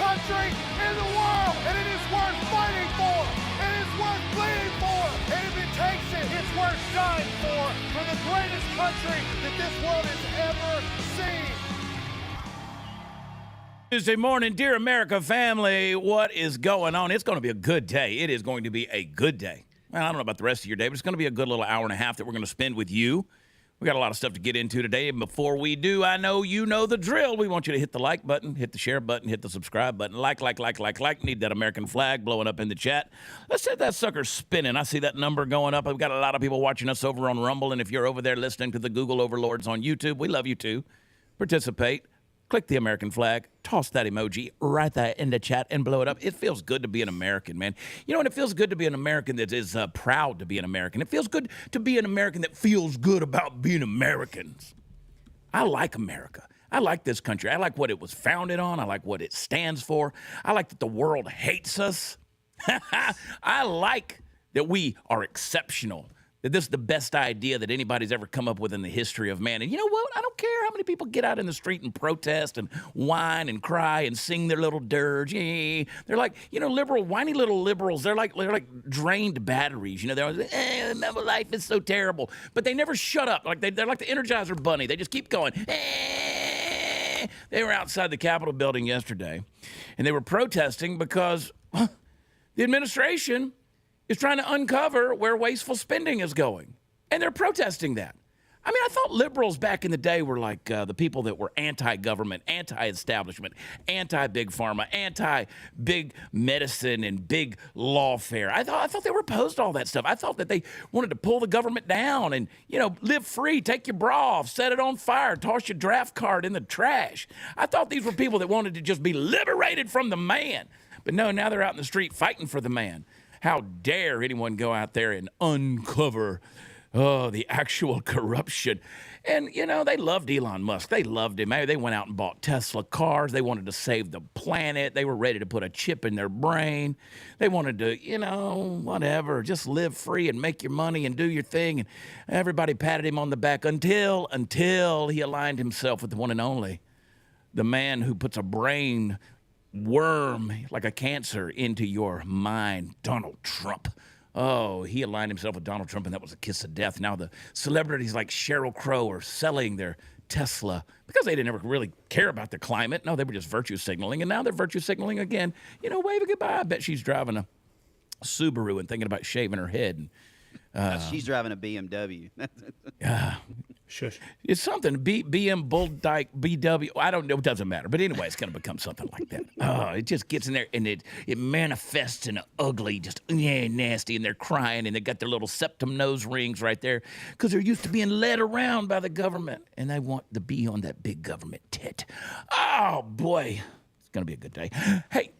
country in the world, and it is worth fighting for. It is worth bleeding for. And if it takes it, it's worth dying for the greatest country that this world has ever seen. Tuesday morning, dear America family, what is going on? It's going to be a good day. It is going to be a good day. Well, I don't know about the rest of your day, but it's going to be a good little hour and a half that we're going to spend with you. We got a lot of stuff to get into today, and before we do, I know you know the drill. We want you to hit the like button, hit the share button, hit the subscribe button. Like. Need that American flag blowing up in the chat. Let's set that sucker spinning. I see that number going up. I've got a lot of people watching us over on Rumble, and if you're over there listening to the Google overlords on YouTube, we love you too. Participate. Click the American flag, toss that emoji right there in the chat, and blow it up. It feels good to be an American, man. You know, and it feels good to be an American that is proud to be an American. It feels good to be an American that feels good about being Americans. I like America. I like this country. I like what it was founded on. I like what it stands for. I like that the world hates us. I like that we are exceptional. That this is the best idea that anybody's ever come up with in the history of man. And you know what? I don't care how many people get out in the street and protest and whine and cry and sing their little dirge. They're like, you know, whiny little liberals. They're like drained batteries. You know, they're always, my life is so terrible. But they never shut up. Like they're like the Energizer Bunny. They just keep going. They were outside the Capitol building yesterday, and they were protesting because the administration is trying to uncover where wasteful spending is going. And they're protesting that. I mean, I thought liberals back in the day were like the people that were anti-government, anti-establishment, anti-big pharma, anti-big medicine and big lawfare. I thought they were opposed to all that stuff. I thought that they wanted to pull the government down and, you know, live free, take your bra off, set it on fire, toss your draft card in the trash. I thought these were people that wanted to just be liberated from the man. But no, now they're out in the street fighting for the man. How dare anyone go out there and uncover, the actual corruption. And, you know, they loved Elon Musk. They loved him. They went out and bought Tesla cars. They wanted to save the planet. They were ready to put a chip in their brain. They wanted to, you know, whatever, just live free and make your money and do your thing. And everybody patted him on the back until he aligned himself with the one and only, the man who puts a brain worm like a cancer into your mind, Donald Trump. Oh, he aligned himself with Donald Trump, and that was a kiss of death. Now the celebrities like Sheryl Crow are selling their Tesla because they didn't ever really care about the climate. No, they were just virtue signaling, and now they're virtue signaling again. You know, wave a goodbye. I bet she's driving a Subaru and thinking about shaving her head. And she's driving a BMW. Shush. It's something. BM Bull Dyke BW. I don't know. It doesn't matter. But anyway, it's going to become something like that. It just gets in there and it manifests in an ugly, just nasty. And they're crying and they got their little septum nose rings right there because they're used to being led around by the government and they want to be on that big government tit. Oh boy, it's going to be a good day. Hey.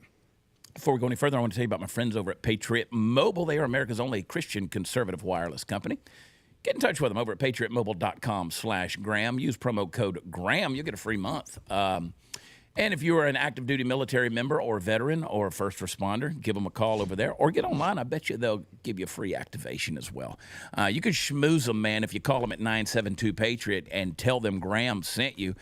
Before we go any further, I want to tell you about my friends over at Patriot Mobile. They are America's only Christian conservative wireless company. Get in touch with them over at patriotmobile.com/Graham. Use promo code Graham. You'll get a free month. And if you are an active duty military member or a veteran or a first responder, give them a call over there or get online. I bet you they'll give you a free activation as well. You can schmooze them, man, if you call them at 972-PATRIOT and tell them Graham sent you.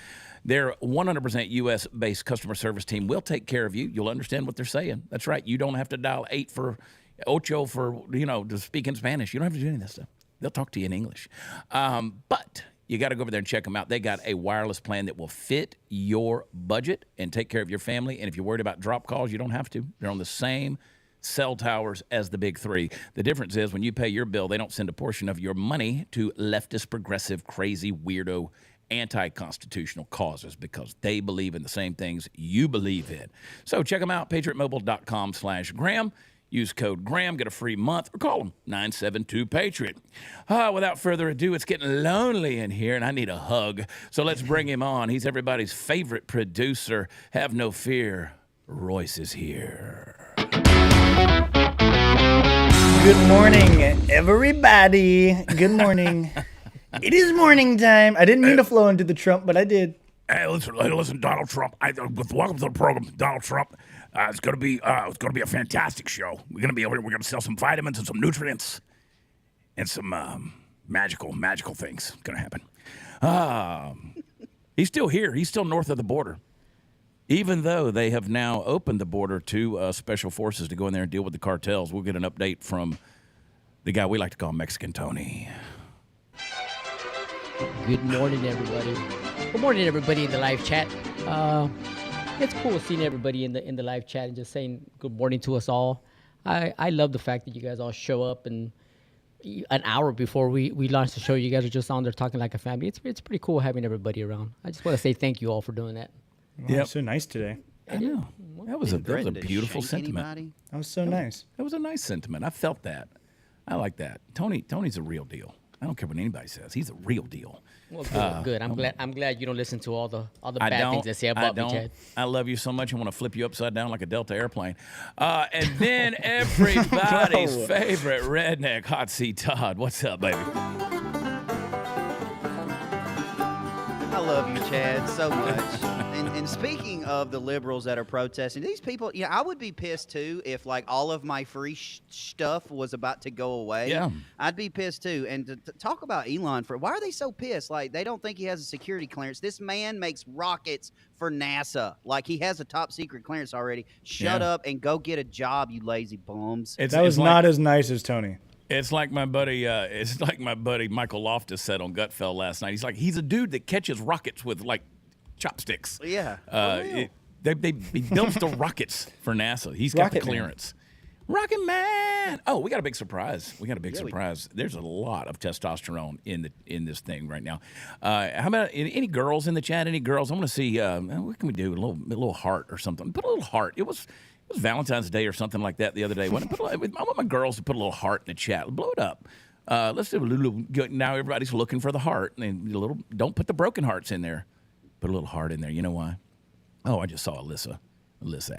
Their 100% U.S.-based customer service team will take care of you. You'll understand what they're saying. That's right. You don't have to dial 8 for, you know, to speak in Spanish. You don't have to do any of that stuff. They'll talk to you in English. But you got to go over there and check them out. They got a wireless plan that will fit your budget and take care of your family. And if you're worried about drop calls, you don't have to. They're on the same cell towers as the big three. The difference is when you pay your bill, they don't send a portion of your money to leftist, progressive, crazy, weirdo, anti-constitutional causes because they believe in the same things you believe in. So check them out, patriotmobile.com/Graham. Use code Graham, get a free month, or call them 972-PATRIOT. Without further ado, it's getting lonely in here, and I need a hug. So let's bring him on. He's everybody's favorite producer. Have no fear. Royce is here. Good morning, everybody. Good morning. It is morning time. I didn't mean to flow into the Trump, but I did. Hey, listen, Donald Trump. Welcome to the program, Donald Trump. It's gonna be a fantastic show. We're gonna sell some vitamins and some nutrients and some magical things. Gonna happen. He's still here. He's still north of the border. Even though they have now opened the border to special forces to go in there and deal with the cartels. We'll get an update from the guy we like to call Mexican Tony. Good morning, everybody. Good morning, everybody in the live chat. It's cool seeing everybody in the live chat and just saying good morning to us all. I love the fact that you guys all show up, and an hour before we launch the show, you guys are just on there talking like a family. It's pretty cool having everybody around. I just want to say thank you all for doing that. Wow, so nice today. I know. That was a beautiful sentiment. Anybody? That was so nice. That was a nice sentiment. I felt that. I like that. Tony's a real deal. I don't care what anybody says. He's a real deal. Well, good. I'm glad you don't listen to all the bad things they say about me, Chad. I love you so much. I want to flip you upside down like a Delta airplane. And then everybody's favorite redneck, Hot Seat Todd. What's up, baby? I love you, Chad, so much. And speaking of the liberals that are protesting, these people, I would be pissed too if like all of my free stuff was about to go away. Yeah. I'd be pissed too. And to talk about Elon why are they so pissed? Like they don't think he has a security clearance. This man makes rockets for NASA. Like he has a top secret clearance already. Shut up and go get a job, you lazy bums. That was not as nice as Tony. It's like my buddy. Michael Loftus said on Gutfeld last night. He's a dude that catches rockets with like chopsticks. Yeah. He builds the rockets for NASA. He's got the clearance. Rocket Man. Oh, we got a big surprise. Surprise. There's a lot of testosterone in this thing right now. How about any girls in the chat? Any girls? I want to see. What can we do? A little heart or something. Put a little heart. It was Valentine's Day or something like that the other day. I want my girls to put a little heart in the chat. Blow it up. Let's do a little. Now everybody's looking for the heart. And don't put the broken hearts in there. Put a little heart in there. You know why? Oh, I just saw Alyssa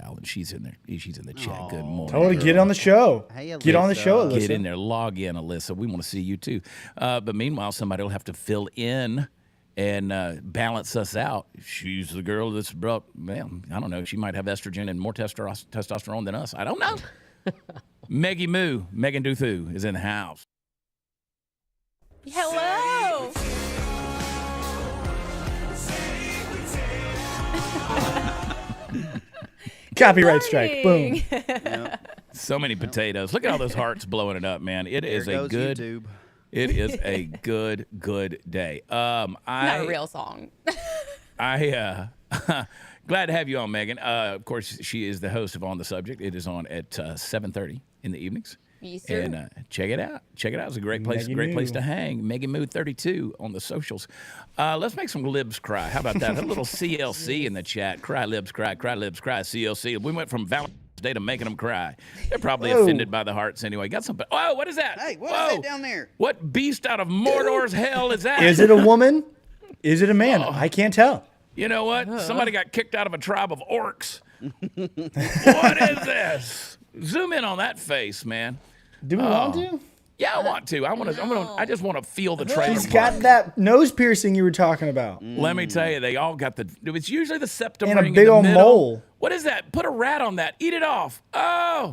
Allen. She's in there. She's in the chat. Good morning. Tell her to get on the show. Hey, get on the show, Alyssa. Get in there. Log in, Alyssa. We want to see you too. But meanwhile, somebody will have to fill in and balance us out. She's the girl that's brought, well, I don't know. She might have estrogen and more testosterone than us. I don't know. Megan Duthu is in the house. Hello. Copyright strike. Boom. So many potatoes. Look at all those hearts blowing it up, man. It is a good YouTube. It is a good day. Not a real song. Glad to have you on, Megan. Of course, she is the host of On the Subject. It is on at 7:30 in the evenings. Yes, sir. And check it out. It's a great place. Place to hang. Megan Mood 32 on the socials. Let's make some libs cry. How about that? A little CLC in the chat. Cry libs cry. CLC. We went from Valentine's Day to making them cry. They're probably offended by the hearts anyway. Got something. Oh, what is that? Hey, what is that down there? What beast out of Mordor's hell is that? Is it a woman? Is it a man? I can't tell. You know what? Somebody got kicked out of a tribe of orcs. What is this? Zoom in on that face, man. Do we want to? Yeah, I want to. I just want to feel the trailer. He's got that nose piercing you were talking about. Let me tell you, they all got it's usually the septum And a ring big in the old middle. mole. What is that? Put a rat on that. Eat it off. Oh.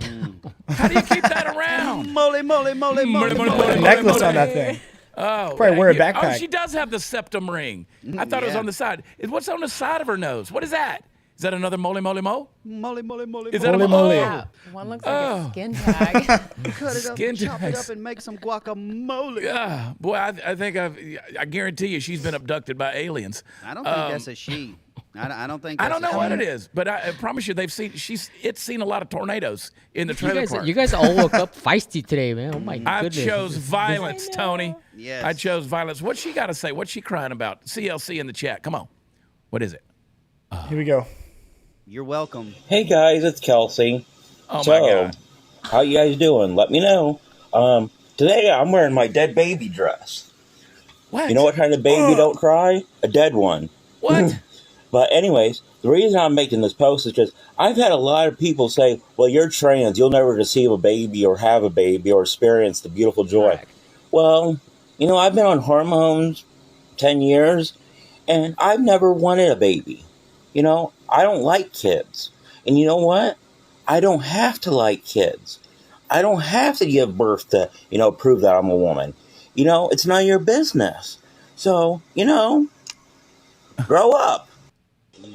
How do you keep that around? Moly. A necklace on that thing. Oh, Probably wear a Oh, backpack. she does have the septum ring. I thought it was on the side. What's on the side of her nose? What is that? Is that another moly? Moly. Is that Moly, a moly. Yeah, one looks like a skin tag. Cut it up, Skin and chop it tags. up, and make some guacamole. Yeah, boy, I think I guarantee you she's been abducted by aliens. I don't think that's a she. I don't think. I That's don't know a what she. it is, but I promise you, it's seen a lot of tornadoes in the trailer park. You guys all woke up feisty today, man. Oh my I goodness. chose violence, Tony. Yes. I chose violence. What's she got to say? What's she crying about? CLC in the chat. Come on. What is it? Here we go. You're welcome. Hey guys, it's Kelsey. Oh So, my God. how you guys doing? Let me know. Today I'm wearing my dead baby dress. What? You know what kind of baby don't cry? A dead one. What? But anyways, the reason I'm making this post is just I've had a lot of people say, well, you're trans. You'll never receive a baby or have a baby or experience the beautiful joy. Correct. Well, I've been on hormones 10 years, and I've never wanted a baby. I don't like kids. And you know what? I don't have to like kids. I don't have to give birth to, prove that I'm a woman. It's none of your business. So, grow up.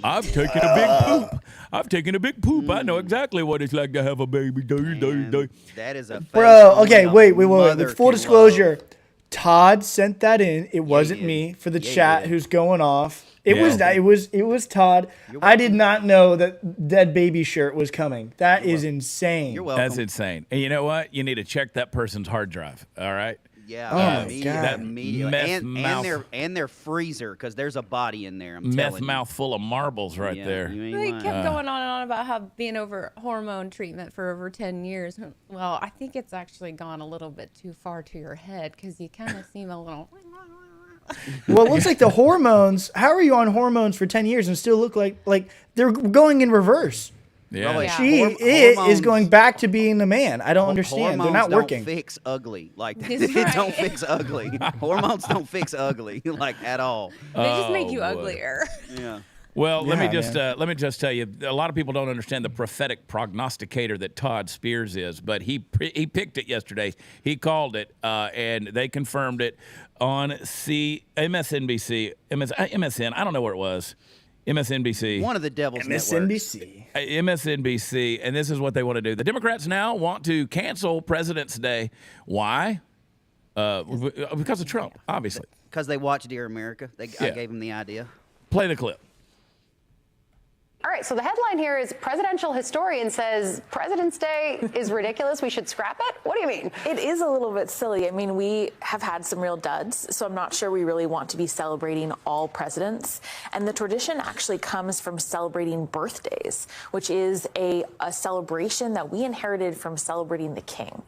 I've taken a big poop. I've taken a big poop. I know exactly what it's like to have a baby. That is a Bro, face okay, only a wait. mother With full can disclosure, love. Todd sent that in. It wasn't yeah. me for the Yeah, chat yeah. who's going off. It Yeah. was that. It was Todd. I did not know that Dead Baby shirt was coming. That is insane. You're welcome. That's insane. And you know what? You need to check that person's hard drive. All right. Yeah, Oh my immediately, God. immediately. Meth mouth. And their freezer, because there's a body in there. I'm Meth telling you. mouth full of marbles right Yeah, there. you ain't They lying. kept going on and on about how being over hormone treatment for over 10 years. Well, I think it's actually gone a little bit too far to your head because you kind of seem a little. Well, it looks like the hormones. How are you on hormones for 10 years and still look like they're going in reverse? Yeah. Really, Yeah. Is hormones- going back to being the man. I don't understand. They're Hormones not working. Don't fix ugly. Like That's they don't right. fix ugly. Hormones don't fix ugly like at all. They just make you boy. uglier. Yeah. Well, let Yeah, me just tell you, a lot of people don't understand the prophetic prognosticator that Todd Spears is, but he picked it yesterday. He called it, and they confirmed it on MSNBC, MSN. I don't know where it was. MSNBC. One of the devil's networks. MSNBC. MSNBC, and this is what they want to do. The Democrats now want to cancel President's Day. Why? Because of Trump, obviously. Because they watched Dear America. I Yeah. gave them the idea. Play the clip. All right, so the headline here is presidential historian says President's Day is ridiculous. We should scrap it. What do you mean? It is a little bit silly. I mean, we have had some real duds, so I'm not sure we really want to be celebrating all presidents. And the tradition actually comes from celebrating birthdays, which is a celebration that we inherited from celebrating the king.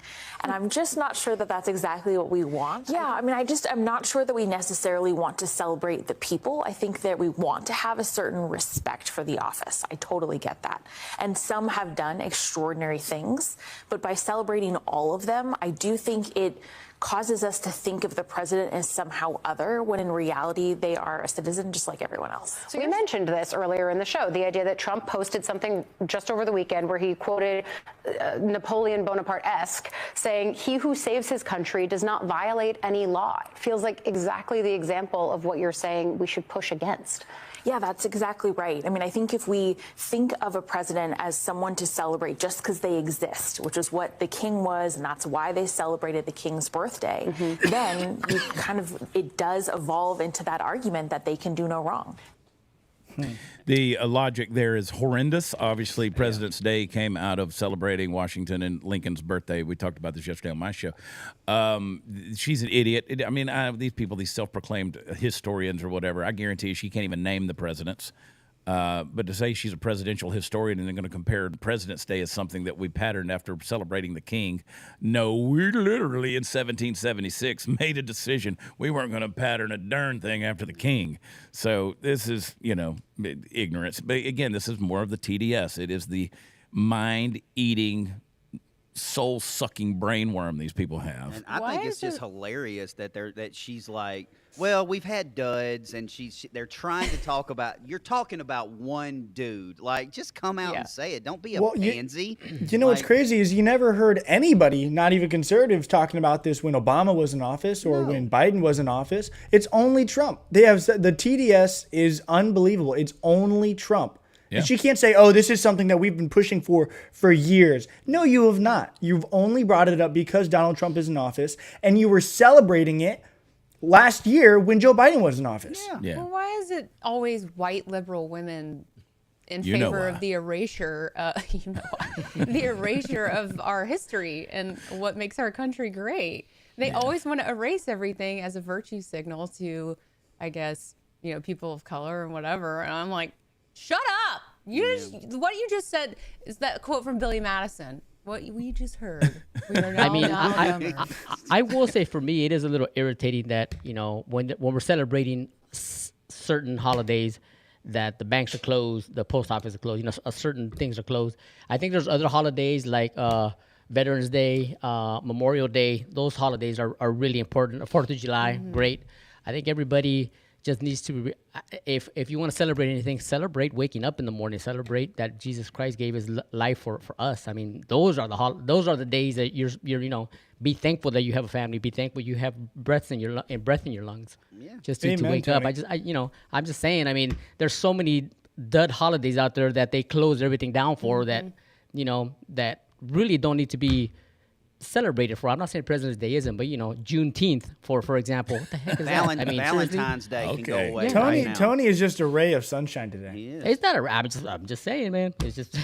And I'm just not sure that that's exactly what we want. Yeah, I mean, I'm not sure that we necessarily want to celebrate the people. I think that we want to have a certain respect for the office. I totally get that. And some have done extraordinary things, but by celebrating all of them, I do think it causes us to think of the president as somehow other, when in reality they are a citizen just like everyone else. So you mentioned this earlier in the show, the idea that Trump posted something just over the weekend where he quoted Napoleon Bonaparte-esque, saying, "He who saves his country does not violate any law." It feels like exactly the example of what you're saying we should push against. Yeah, that's exactly right. I mean, I think if we think of a president as someone to celebrate just because they exist, which is what the king was, and that's why they celebrated the king's birthday, then it does evolve into that argument that they can do no wrong. The logic there is horrendous. Obviously, President's Day came out of celebrating Washington and Lincoln's birthday. We talked about this yesterday on my show. She's an idiot. I mean, these people, these self-proclaimed historians or whatever, I guarantee you she can't even name the presidents. But to say she's a presidential historian and they're going to compare President's Day as something that we patterned after celebrating the king. No, we literally in 1776 made a decision. We weren't going to pattern a darn thing after the king. So this is, ignorance. But again, this is more of the TDS. It is the mind-eating, soul-sucking brainworm these people have. And I Why think it's is just it- hilarious that she's like, well, we've had duds, and they're trying to talk about. You're talking about one dude. Like, just come out and say it. Don't be a pansy. You know what's crazy is you never heard anybody, not even conservatives, talking about this when Obama was in office or when Biden was in office. It's only Trump. They have the TDS is unbelievable. It's only Trump. Yeah. And she can't say, oh, this is something that we've been pushing for years. No, you have not. You've only brought it up because Donald Trump is in office, and you were celebrating it last year when Joe Biden was in office. Yeah. Well, why is it always white liberal women in You know favor why. of the erasure, the erasure of our history and what makes our country great? They always want to erase everything as a virtue signal to, I guess, people of color and whatever. And I'm like, shut up! What you just said is that quote from Billy Madison. What we just heard. We are I now mean, dumber. I will say for me, it is a little irritating that, when we're celebrating certain holidays, that the banks are closed, the post office is closed, certain things are closed. I think there's other holidays like Veterans Day, Memorial Day. Those holidays are really important. 4th of July, great. I think everybody just needs to, if you want to celebrate anything, celebrate waking up in the morning. Celebrate that Jesus Christ gave His life for us. I mean, those are the days that you're be thankful that you have a family. Be thankful you have breath in your lungs. Yeah. Just to Amen, wake up. Tony. I'm just saying. I mean, there's so many dud holidays out there that they close everything down for that, that really don't need to be celebrated for. I'm not saying President's Day isn't, but Juneteenth, for example, what the heck is that? I mean, Valentine's Day can go away. Yeah. Tony right now. Tony is just a ray of sunshine today. He is. it's not a. I'm just saying, man. It's just.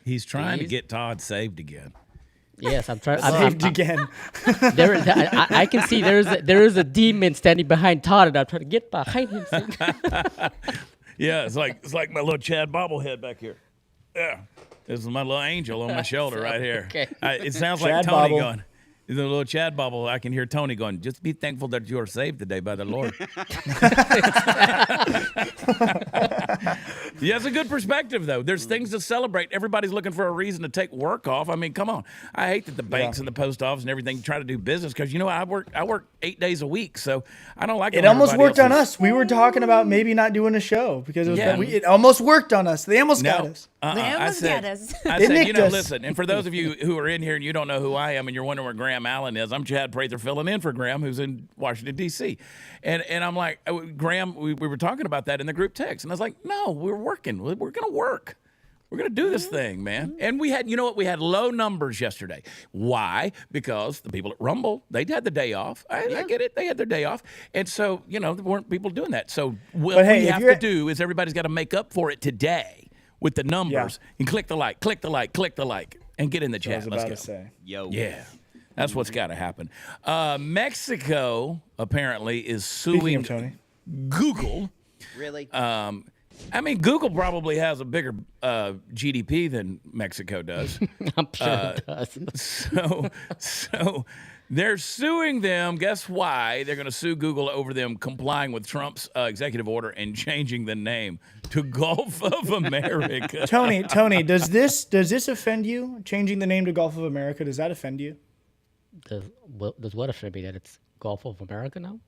He's trying to get Todd saved again. Yes, I'm trying. Saved again. I can see there is a demon standing behind Todd, and I'm trying to get behind him. Yeah, it's like my little Chad bobblehead back here. Yeah, this is my little angel on my shoulder right here. Okay. It sounds like Chad Tony bobble. going. The little Chad bobble. I can hear Tony going. Just be thankful that you are saved today by the Lord. Yeah, it's a good perspective though. There's things to celebrate. Everybody's looking for a reason to take work off. I mean, come on. I hate that the banks and the post office and everything try to do business because I work 8 days a week, so I don't like It when almost everybody worked on else is- us. We were talking about maybe not doing a show because Yeah. it almost worked on us. They almost got us. They I almost said, got us. I They said, nicked us. listen, and for those of you who are in here and you don't know who I am and you're wondering where Graham Allen is, I'm Chad Prather filling in for Graham, who's in Washington, D.C. And I'm like, Graham, we were talking about that in the group text. And I was like, no, we're working. We're going to work. We're going to do this thing, man. And we had, we had low numbers yesterday. Why? Because the people at Rumble, they had the day off. I get it. They had their day off. And so, there weren't people doing that. So what hey, we if have you're to do is everybody's got to make up for it today with the numbers and click the like, and get in the I chat. was Let's about go. to say. Yo. Yeah. That's what's got to happen. Mexico apparently is Speaking suing of Tony. Google. Really? Google probably has a bigger GDP than Mexico does. I'm sure it does. So they're suing them. Guess why? They're going to sue Google over them complying with Trump's executive order and changing the name to Gulf of America. Tony, does this offend you? Changing the name to Gulf of America, does that offend you? Does what offend me that it's Gulf of America now?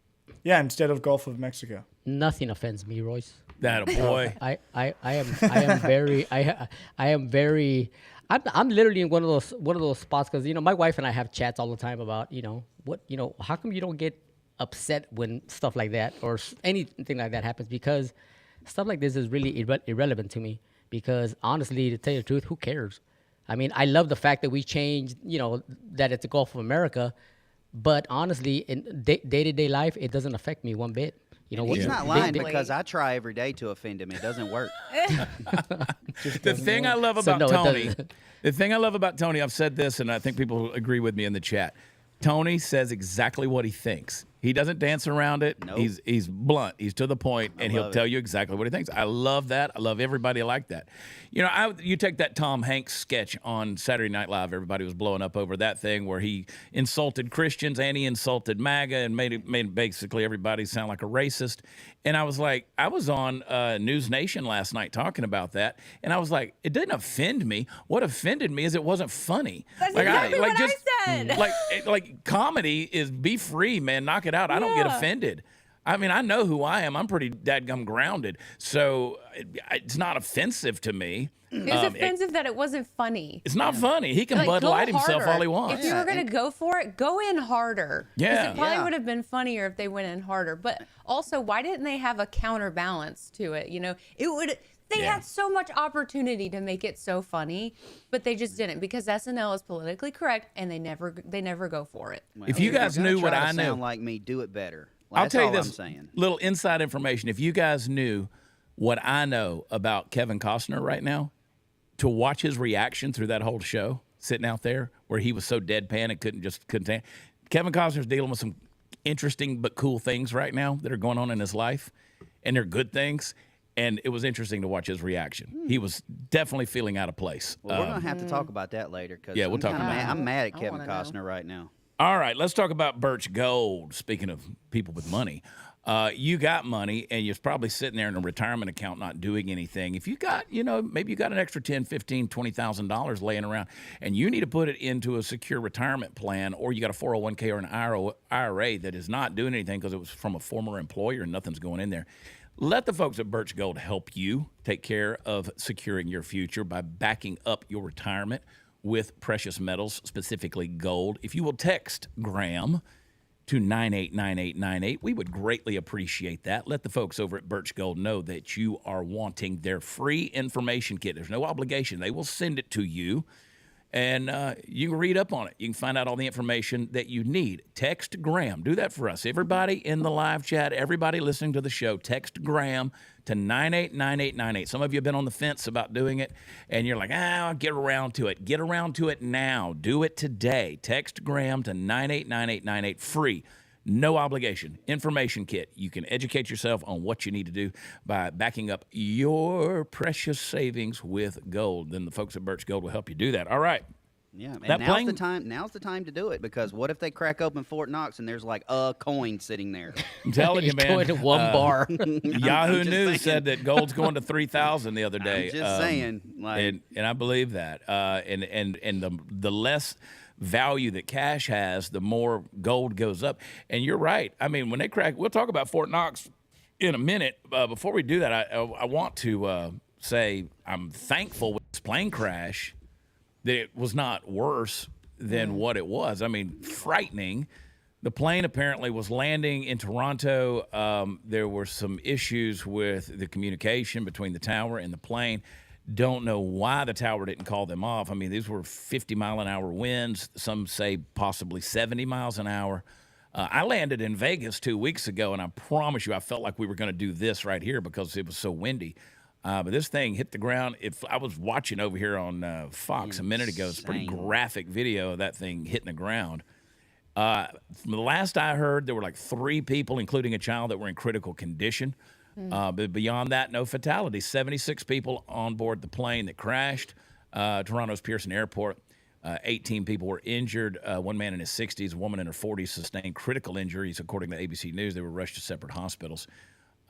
Yeah, instead of Gulf of Mexico. Nothing offends me, Royce. That a boy. I'm literally in one of those spots because my wife and I have chats all the time about how come you don't get upset when stuff like that or anything like that happens, because stuff like this is really irrelevant to me, because honestly, to tell you the truth, who cares? I mean, I love the fact that we changed, that it's the Gulf of America, but honestly, in day-to-day life, it doesn't affect me one bit. He's not lying because I try every day to offend him. It doesn't work. The thing I love So, about no, it Tony, doesn't. the thing I love about Tony, I've said this, and I think people agree with me in the chat. Tony says exactly what he thinks. He doesn't dance around it. Nope. He's blunt. He's to the point, and he'll love tell it. you exactly what he thinks. I love that. I love everybody like that. You take that Tom Hanks sketch on Saturday Night Live. Everybody was blowing up over that thing where he insulted Christians and he insulted MAGA and made basically everybody sound like a racist. And I was like, I was on News Nation last night talking about that, and I was like, it didn't offend me. What offended me is it wasn't funny. That's exactly what I said. Like comedy is be free, man. Knock it out. I don't get Yeah. offended. I mean, I know who I am. I'm pretty dadgum grounded. So it's not offensive to me. It was offensive that it wasn't funny. It's not funny. He can Like, Bud go Light himself harder. all he wants. If you were going to go for it, go in harder. 'Cause Yeah. It probably Yeah. would have been funnier if they went in harder. But also, why didn't they have a counterbalance to it? It would. They Yeah. had so much opportunity to make it so funny, but they just didn't, because SNL is politically correct and they never go for it. If you guys you're gonna knew what try to I knew, sound like me, do it better. I'll That's tell you all this I'm saying. little inside information. If you guys knew what I know about Kevin Costner right now, to watch his reaction through that whole show, sitting out there where he was so deadpan and couldn't. Kevin Costner's dealing with some interesting but cool things right now that are going on in his life, and they're good things. And it was interesting to watch his reaction. He was definitely feeling out of place. Well, we're gonna have to talk about that later. Cause Yeah, we'll talk about it. I'm mad at I Kevin wanna know. Costner right now. All right, let's talk about Birch Gold. Speaking of people with money, you got money, and you're probably sitting there in a retirement account not doing anything. If you got, maybe you got an extra $10,000, $15,000, $20,000 laying around, and you need to put it into a secure retirement plan, or you got a 401k or an IRA that is not doing anything because it was from a former employer and nothing's going in there. Let the folks at Birch Gold help you take care of securing your future by backing up your retirement with precious metals, specifically gold. If you will text Graham to 989898. We would greatly appreciate that. Let the folks over at Birch Gold know that you are wanting their free information kit. There's no obligation. They will send it to you, and you can read up on it. You can find out all the information that you need. Text Graham. Do that for us. Everybody in the live chat, everybody listening to the show, text Graham to 989898. Some of you have been on the fence about doing it, and you're like, I'll get around to it. Get around to it now. Do it today. Text Graham to 989898. Free. No obligation. Information kit. You can educate yourself on what you need to do by backing up your precious savings with gold. Then the folks at Birch Gold will help you do that. All right. Yeah, and That now's plane- the time. Now's the time to do it, because what if they crack open Fort Knox and there's like a coin sitting there? I'm telling you, It's man. going to one bar. Yahoo just News saying. said that gold's going to 3,000 the other day. I'm just saying, like, and I believe that. And the less value that cash has, the more gold goes up. And you're right. I mean, when they crack, we'll talk about Fort Knox in a minute. Before we do that, I want to say I'm thankful with this plane crash that it was not worse than what it was. I mean, frightening. The plane apparently was landing in Toronto. There were some issues with the communication between the tower and the plane. Don't know why the tower didn't call them off. I mean, these were 50-mile-an-hour winds. Some say possibly 70 miles an hour. I landed in Vegas 2 weeks ago, and I promise you I felt like we were going to do this right here because it was so windy. But this thing hit the ground. If I was watching over here on Fox a minute ago, it's a pretty graphic video of that thing hitting the ground. From the last I heard, there were like 3 people, including a child, that were in critical condition. But beyond that, no fatalities. 76 people on board the plane that crashed. Toronto's Pearson Airport. 18 people were injured. One man in his 60s, a woman in her 40s sustained critical injuries, according to ABC News. They were rushed to separate hospitals.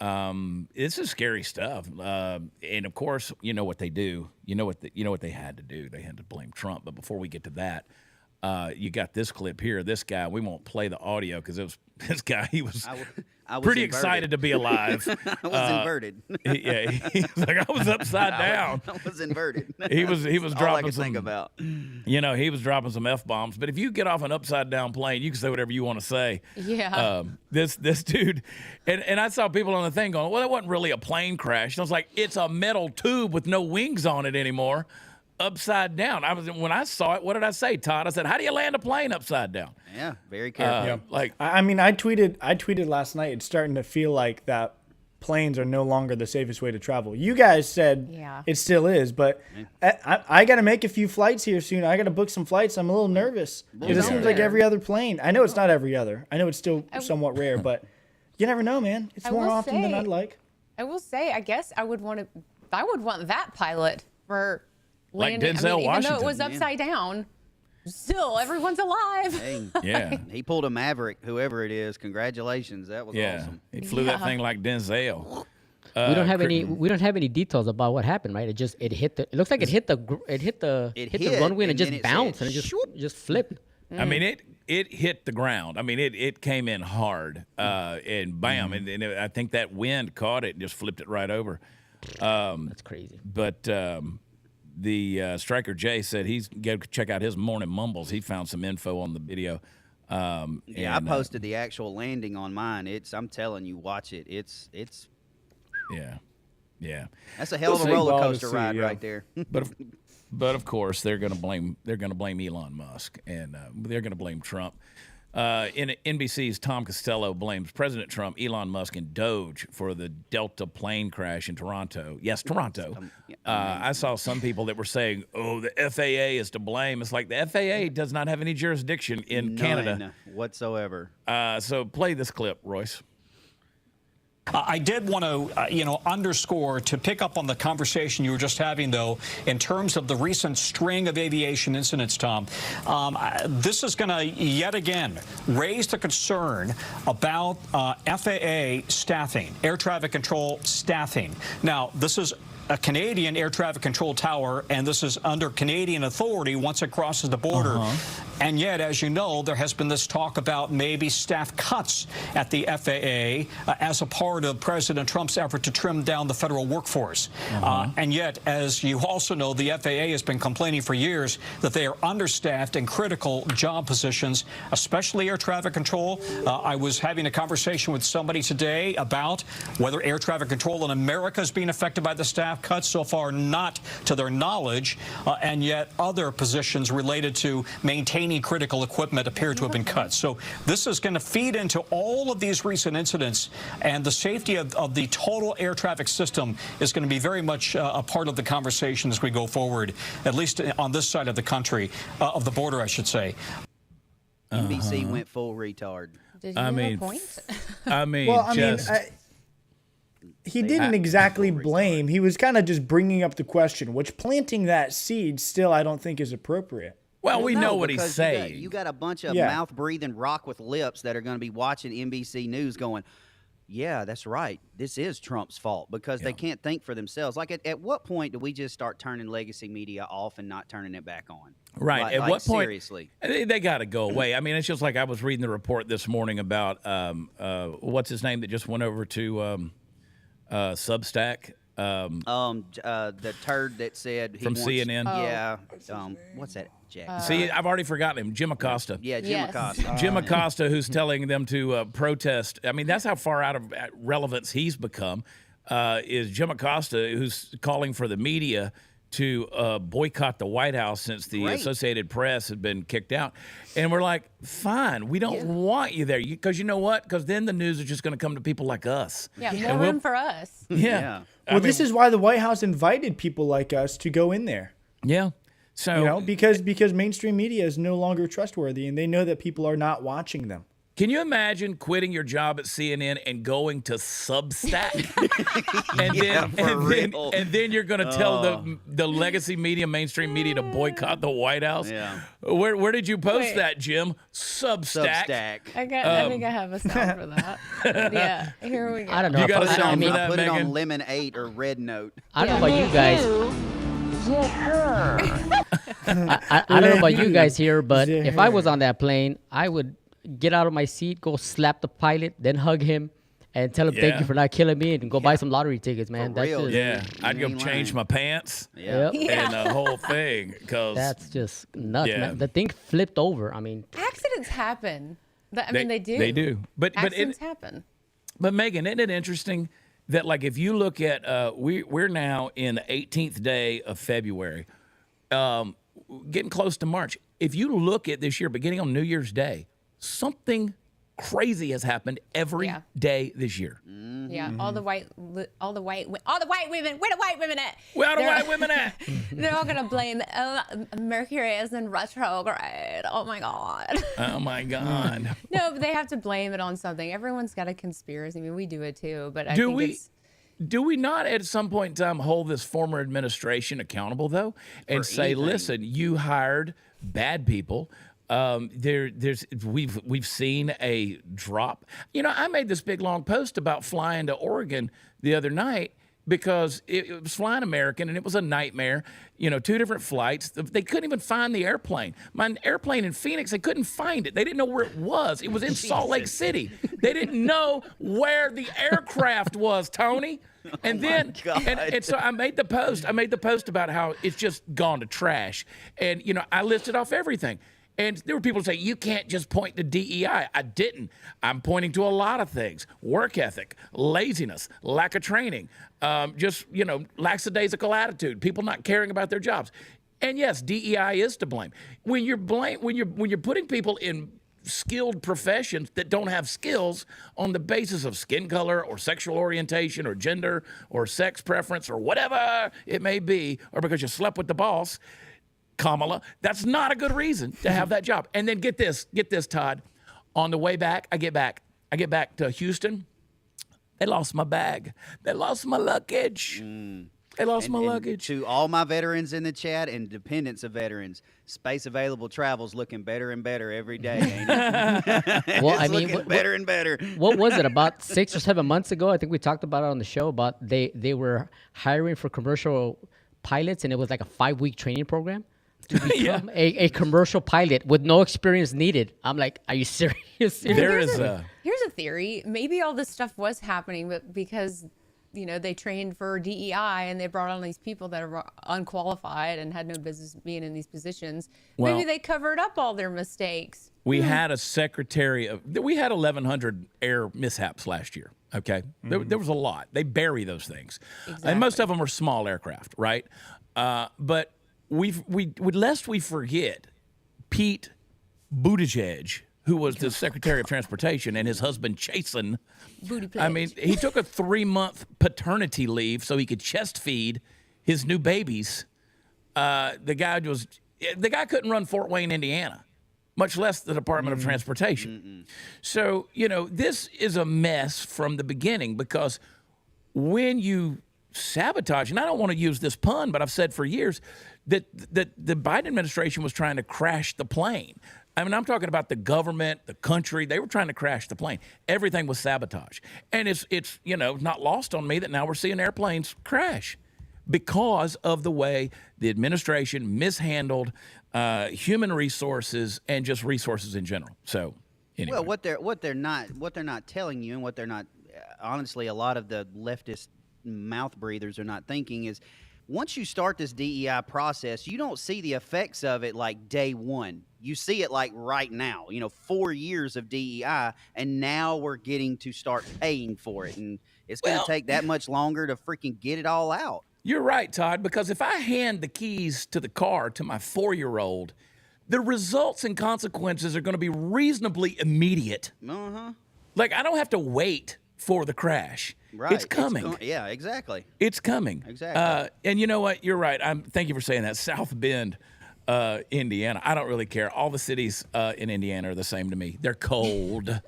This is scary stuff. And of course, you know what they do. You know what they had to do. They had to blame Trump. But before we get to that, you got this clip here. This guy, we won't play the audio because it was this guy. He was, I was pretty inverted. excited to be alive. I was inverted. Yeah, he was like, I was upside down. I was inverted. He was All I dropping could some. think about. You know, he was dropping some F-bombs. But if you get off an upside down plane, you can say whatever you want to say. Yeah. This dude, and I saw people on the thing going, well, that wasn't really a plane crash. And I was like, it's a metal tube with no wings on it anymore, upside down. When I saw it, what did I say, Todd? I said, how do you land a plane upside down? Yeah, very careful. Like, I mean, I tweeted last night. It's starting to feel like that planes are no longer the safest way to travel. You guys said it still is, but I got to make a few flights here soon. I got to book some flights. I'm a little nervous because it seems like every other plane. I know it's not every other. I know it's still somewhat rare, but you never know, man. It's more often than I'd like. I will say, I guess I would want that pilot for Like landing. Denzel even Washington. though it was upside down, still everyone's alive. Hey, yeah. he pulled a Maverick, whoever it is. Congratulations. That was awesome. He flew that thing like Denzel. We don't have any details about what happened, right? It hit the. It looks like it hit the runway and it just bounced and it just flipped. I mean, it hit the ground. I mean, it came in hard, and bam, and I think that wind caught it and just flipped it right over. That's crazy. But the Striker Jay said he's go check out his morning mumbles. He found some info on the video. Yeah, I posted the actual landing on mine. I'm telling you, watch it. It's yeah. That's a hell of a We'll see. roller Well, coaster we'll see, ride yeah. right there. But of course they're going to blame Elon Musk, and they're going to blame Trump. In NBC's Tom Costello blames President Trump, Elon Musk, and DOGE for the Delta plane crash in Toronto. Yes, Toronto. I saw some people that were saying, "Oh, the FAA is to blame." It's like the FAA does not have any jurisdiction in Canada None whatsoever. So play this clip, Royce. I did want to, underscore, to pick up on the conversation you were just having, though, in terms of the recent string of aviation incidents, Tom. This is going to, yet again, raise the concern about FAA staffing, air traffic control staffing. Now, this is a Canadian air traffic control tower, and this is under Canadian authority once it crosses the border. And yet, as you know, there has been this talk about maybe staff cuts at the FAA as a part of President Trump's effort to trim down the federal workforce. And yet, as you also know, the FAA has been complaining for years that they are understaffed in critical job positions, especially air traffic control. I was having a conversation with somebody today about whether air traffic control in America is being affected by the staff cuts. So far, not to their knowledge, and yet other positions related to maintaining critical equipment appear to have been cut. So this is going to feed into all of these recent incidents, and the safety of the total air traffic system is going to be very much a part of the conversation as we go forward, at least on this side of the country, of the border, I should say. NBC went full retard. Did you have a point? He didn't exactly blame. He was kind of just bringing up the question, which planting that seed still I don't think is appropriate. Well, we No, know what he's because saying. You got a bunch of Yeah. mouth-breathing rock with lips that are going to be watching NBC News going, yeah, that's right. This is Trump's fault, because they can't think for themselves. Like, at what point do we just start turning legacy media off and not turning it back on? Right. Like, At what point? Seriously. They got to go away. I mean, it's just like I was reading the report this morning about what's his name that just went over to Substack. The turd that said he From wants, CNN? Yeah. What's that, Jack? See, I've already forgotten him. Jim Acosta. Yeah, Jim Yes. Acosta. Jim Acosta, who's telling them to protest. I mean, that's how far out of relevance he's become. Is Jim Acosta, who's calling for the media to boycott the White House since the Great. Associated Press had been kicked out. And we're like, fine, we don't want you there. Because you know what? Because then the news is just going to come to people like us. Yeah, And more we'll- room for us. Yeah. Well, this is why the White House invited people like us to go in there. Yeah. So, You know, because mainstream media is no longer trustworthy, and they know that people are not watching them. can you imagine quitting your job at CNN and going to Substack? and then you're going to tell the legacy media, mainstream media, to boycott the White House? Yeah. Where did you post Wait. that, Jim? Substack. Substack. I think I have a sound for that. Yeah, here we go. I don't know. You if got a I sound mean, for that, Put it Megan? on Lemon 8 or Red Note. I don't know about you guys. I don't know about you guys here, but if I was on that plane, I would get out of my seat, go slap the pilot, then hug him, and tell him thank Yeah. you for not killing me, and go buy some lottery tickets, man. For real, just, Yeah. I'd go ain't change lying. my pants Yeah. Yep. and the whole thing. Because That's just nuts, Yeah. man. The thing flipped over. I mean, Accidents happen. I mean, they do. They do. But Accidents happen. But Megan, isn't it interesting that, like, if you look at we're now in the 18th day of February, getting close to March. If you look at this year, beginning on New Year's Day, something crazy has happened every day Yeah. this year. Yeah, all the white women. Where the white women at? Where are the They're- white women at? They're all gonna blame Mercury is in retrograde. Oh my god. Oh my God. No, but they have to blame it on something. Everyone's got a conspiracy. I mean, we do it too, but I Do think we? it's Do we not at some point in time hold this former administration accountable, though, and say, anything. listen, you hired bad people. We've seen a drop. You know, I made this big long post about flying to Oregon the other night because it was Flying American and it was a nightmare. You know, 2 different flights. They couldn't even find the airplane. My airplane in Phoenix, they couldn't find it. They didn't know where it was. It was in Salt Lake City. They didn't know where the aircraft was, Tony. And then, and so I made the post. I made the post about how it's just gone to trash. And, you know, I listed off everything. And there were people who say, you can't just point to DEI. I didn't. I'm pointing to a lot of things. Work ethic, laziness, lack of training, just, you know, lackadaisical attitude, people not caring about their jobs. And yes, DEI is to blame. When you're putting people in skilled professions that don't have skills on the basis of skin color or sexual orientation or gender or sex preference or whatever it may be, or because you slept with the boss, Kamala, that's not a good reason to have that job. And then get this, Todd. On the way back, I get back to Houston. They lost my bag. They lost my luggage. They lost my luggage. To all my veterans in the chat and dependents of veterans, Space Available Travel's looking better and better every day, ain't it? well, It's I mean, looking better and better. what was it, about 6 or 7 months ago? I think we talked about it on the show about they were hiring for commercial pilots, and it was like a 5-week training program. to become a commercial pilot with no experience needed. I'm like, are you serious? Here's a theory. Maybe all this stuff was happening, but because they trained for DEI and they brought on these people that are unqualified and had no business being in these positions. Well, maybe they covered up all their mistakes. We had a we had 1,100 air mishaps last year. Okay, there was a lot. They bury those things, and most of them are small aircraft, right? But lest we forget, Pete Buttigieg, who was the Secretary of Transportation, and his husband Chasen. I mean, he took a 3-month paternity leave so he could chest feed his new babies. The guy couldn't run Fort Wayne, Indiana, much less the Department of Transportation. So, this is a mess from the beginning, because when you sabotage, and I don't want to use this pun, but I've said for years that the Biden administration was trying to crash the plane. I mean, I'm talking about the government, the country. They were trying to crash the plane. Everything was sabotage. And it's not lost on me that now we're seeing airplanes crash because of the way the administration mishandled human resources and just resources in general. So, anyway. Well, what they're not telling you, and what they're not, honestly, a lot of the leftist mouth breathers are not thinking is, once you start this DEI process, you don't see the effects of it like day one. You see it like right now, 4 years of DEI, and now we're getting to start paying for it. And it's going to take that much longer to freaking get it all out. You're right, Todd, because if I hand the keys to the car to my 4-year-old, the results and consequences are going to be reasonably immediate. Like, I don't have to wait for the crash. Right. It's coming. Yeah, exactly. It's coming. Exactly. And you know what? You're right. Thank you for saying that. South Bend, Indiana. I don't really care. All the cities in Indiana are the same to me. They're cold.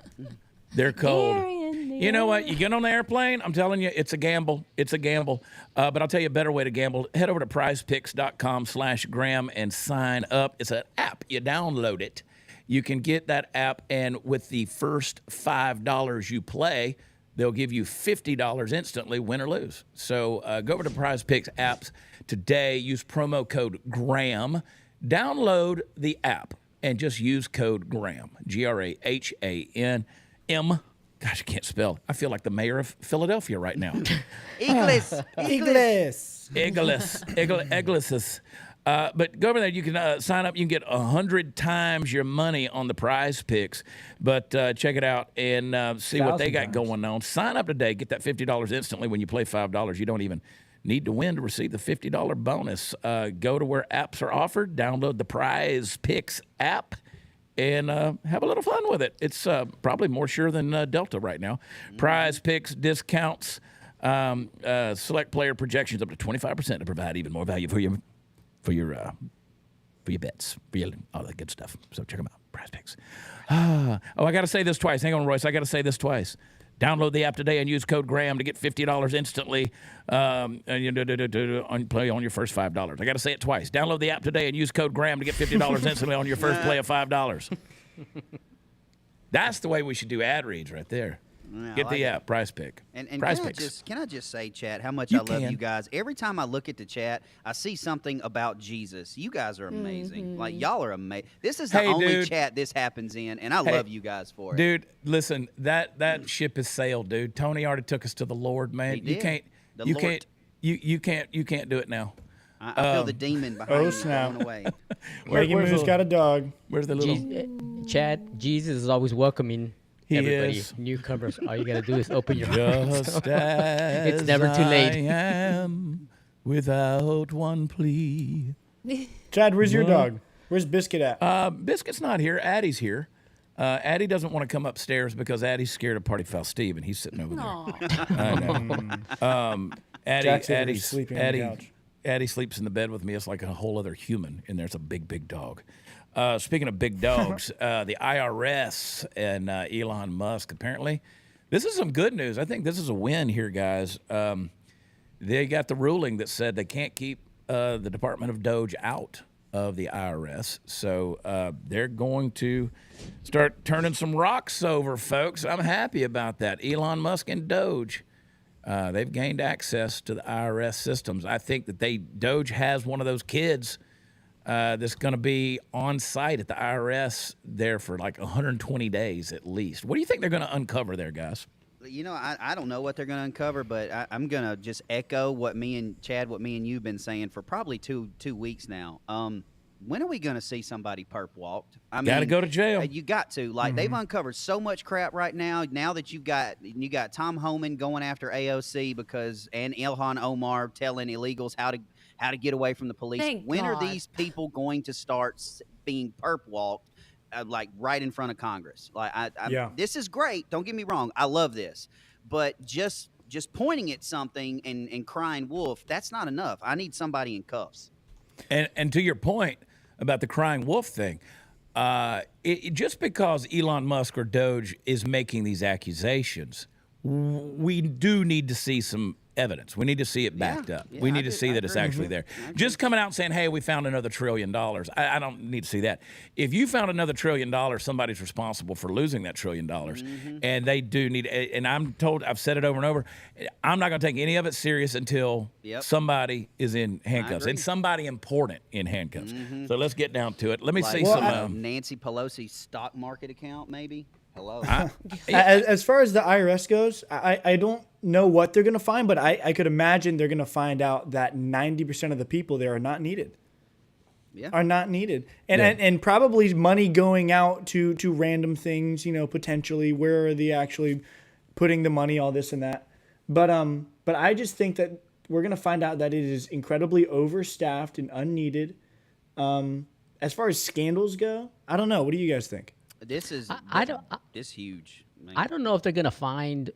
They're cold. You know what? You get on the airplane, I'm telling you, it's a gamble. It's a gamble. But I'll tell you a better way to gamble. Head over to prizepicks.com/Graham and sign up. It's an app. You download it. You can get that app, and with the first $5 you play, they'll give you $50 instantly, win or lose. So go over to Prize Picks apps today. Use promo code GRAHAM. Download the app and just use code GRAHAM, GRAHAM. Gosh, I can't spell. I feel like the mayor of Philadelphia right now. Iglis. But go over there. You can sign up. You can get 100 times your money on the Prize Picks. But check it out and see what they got going on. Sign up today. Get that $50 instantly when you play $5. You don't even need to win to receive the $50 bonus. Go to where apps are offered. Download the Prize Picks app and have a little fun with it. It's probably more sure than Delta right now. Prize Picks discounts, select player projections up to 25% to provide even more value for your bets, for all that good stuff. So check them out. Prize Picks. I got to say this twice. Hang on, Royce. I got to say this twice. Download the app today and use code GRAHAM to get $50 instantly and play on your first $5. I got to say it twice. Download the app today and use code GRAHAM to get $50 instantly on your first play of $5. That's the way we should do ad reads right there. Yeah, Get the app, Prize Pick. And Prize can I just say, chat, how much I love you guys. Every time I look at the chat, I see something about Jesus. You guys are amazing. Like, y'all are amazing. This is the only chat this happens in, and I love you guys for it. Dude, listen, that ship has sailed, dude. Tony already took us to the Lord, man. He did. You can't do it now. I feel the demon behind me going away. Maggie Moo's got a dog. Where's the little... Chad, Jesus is always welcoming everybody. Is. Newcomers. All you got to do is open your Just as It's never too late. I am without one plea. Chad, where's your dog? Where's Biscuit at? Biscuit's not here. Addie's here. Addie doesn't want to come upstairs because Addie's scared of Party Foul Steve, and he's sitting over there. I know. Addie's sleeping on the couch. Addie sleeps in the bed with me. It's like a whole other human, and there's a big, big dog. Speaking of big dogs, the IRS and Elon Musk, apparently, this is some good news. I think this is a win here, guys. They got the ruling that said they can't keep the Department of DOGE out of the IRS. So they're going to start turning some rocks over, folks. I'm happy about that. Elon Musk and DOGE. They've gained access to the IRS systems. I think that DOGE has one of those kids that's going to be on site at the IRS there for like 120 days at least. What do you think they're going to uncover there, guys? You know, I don't know what they're going to uncover, but I'm going to just echo what me and you've been saying for probably two weeks now. When are we going to see somebody perp walked? I mean, Got to go to jail. You got to. Like, they've uncovered so much crap right now. Now that you got Tom Homan going after AOC and Ilhan Omar telling illegals how to get away from the police. When are these people going to start being perp walked? Like right in front of Congress. Like this is great. Don't get me wrong. I love this, but just pointing at something and crying wolf, that's not enough. I need somebody in cuffs. And to your point about the crying wolf thing, just because Elon Musk or Doge is making these accusations, we do need to see some evidence. We need to see it backed up. We need to see that it's actually there. Just coming out and saying, hey, we found another $1 trillion. I don't need to see that. If you found another $1 trillion, somebody's responsible for losing that $1 trillion. And they do need, and I've said it over and over, I'm not going to take any of it serious until somebody is in handcuffs and somebody important in handcuffs. So let's get down to it. Let me see some. Nancy Pelosi's stock market account, maybe? Hello. As far as the IRS goes, I don't know what they're going to find, but I could imagine they're going to find out that 90% of the people there are not needed. Are not needed. And probably money going out to random things, potentially. Where are they actually putting the money, all this and that? But I just think that we're going to find out that it is incredibly overstaffed and unneeded. As far as scandals go, I don't know. What do you guys think? This is this huge. Man. I don't know if they're gonna find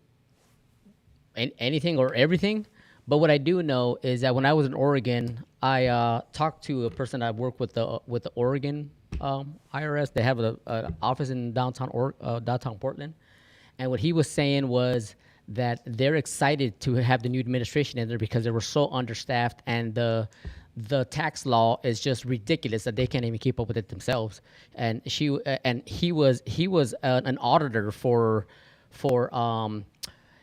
anything or everything, but what I do know is that when I was in Oregon, I talked to a person I work with the Oregon IRS. They have an office in downtown Portland, and what he was saying was that they're excited to have the new administration in there because they were so understaffed, and the tax law is just ridiculous that they can't even keep up with it themselves. And he was an auditor for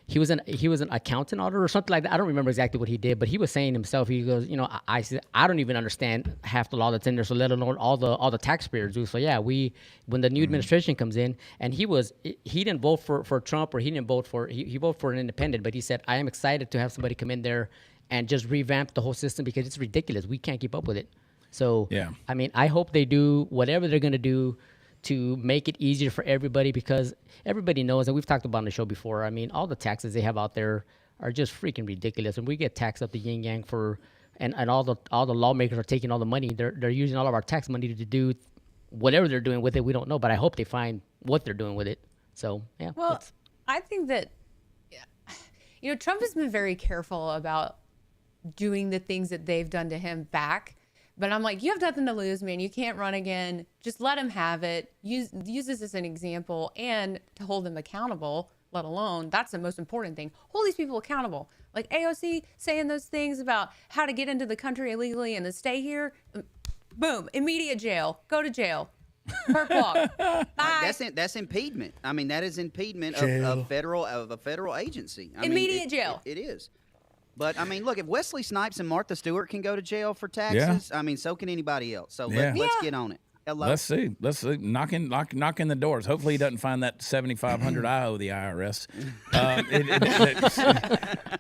he was an accountant auditor or something like that. I don't remember exactly what he did, but he was saying himself, he goes, I don't even understand half the law that's in there, so let alone all the taxpayers do. So yeah, when the new administration comes in, and he didn't vote for Trump, or he voted for an independent, but he said, I am excited to have somebody come in there and just revamp the whole system because it's ridiculous. We can't keep up with it. So, I mean, I hope they do whatever they're going to do to make it easier for everybody, because everybody knows, and we've talked about on the show before, I mean, all the taxes they have out there are just freaking ridiculous. And we get taxed up the yin yang and all the lawmakers are taking all the money. They're using all of our tax money to do whatever they're doing with it. We don't know, but I hope they find what they're doing with it. So, yeah. Well, I think that, Trump has been very careful about doing the things that they've done to him back. But I'm like, you have nothing to lose, man. You can't run again. Just let him have it. Use this as an example, and to hold them accountable, let alone, that's the most important thing. Hold these people accountable. Like AOC saying those things about how to get into the country illegally and to stay here. Boom, immediate jail. Go to jail. Perp walk. Bye. That's impediment. I mean, that is impediment of a federal agency. Immediate jail. It is. But, I mean, look, if Wesley Snipes and Martha Stewart can go to jail for taxes, I mean, so can anybody else. So let's get on it. Hello. Let's see. Knocking the doors. Hopefully he doesn't find that 7,500 I owe the IRS.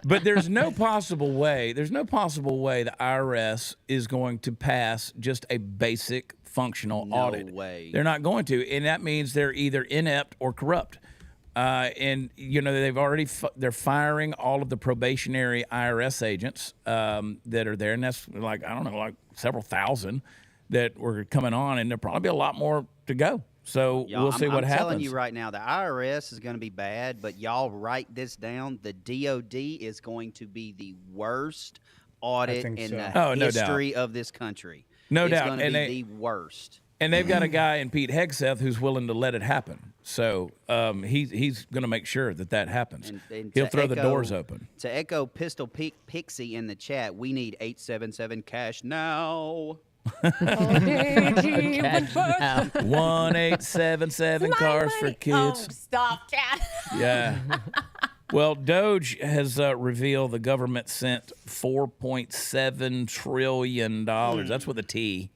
But there's no possible way the IRS is going to pass just a basic functional audit. No way. They're not going to, and that means they're either inept or corrupt. And they're firing all of the probationary IRS agents that are there, and that's like several thousand that were coming on, and there'll probably be a lot more to go. So we'll see what happens. I'm telling you right now, the IRS is going to be bad, but y'all write this down. The DOD is going to be the worst audit in the history of this country. No doubt. It's going to be the worst. And they've got a guy in Pete Hegseth who's willing to let it happen. So he's going to make sure that happens. And he'll throw the doors open. To echo Pistol Pixie in the chat, we need 877 cash now. 1-877 cars for kids. Oh, stop, cat. Yeah. Well, DOGE has revealed the government sent $4.7 trillion. That's with a T.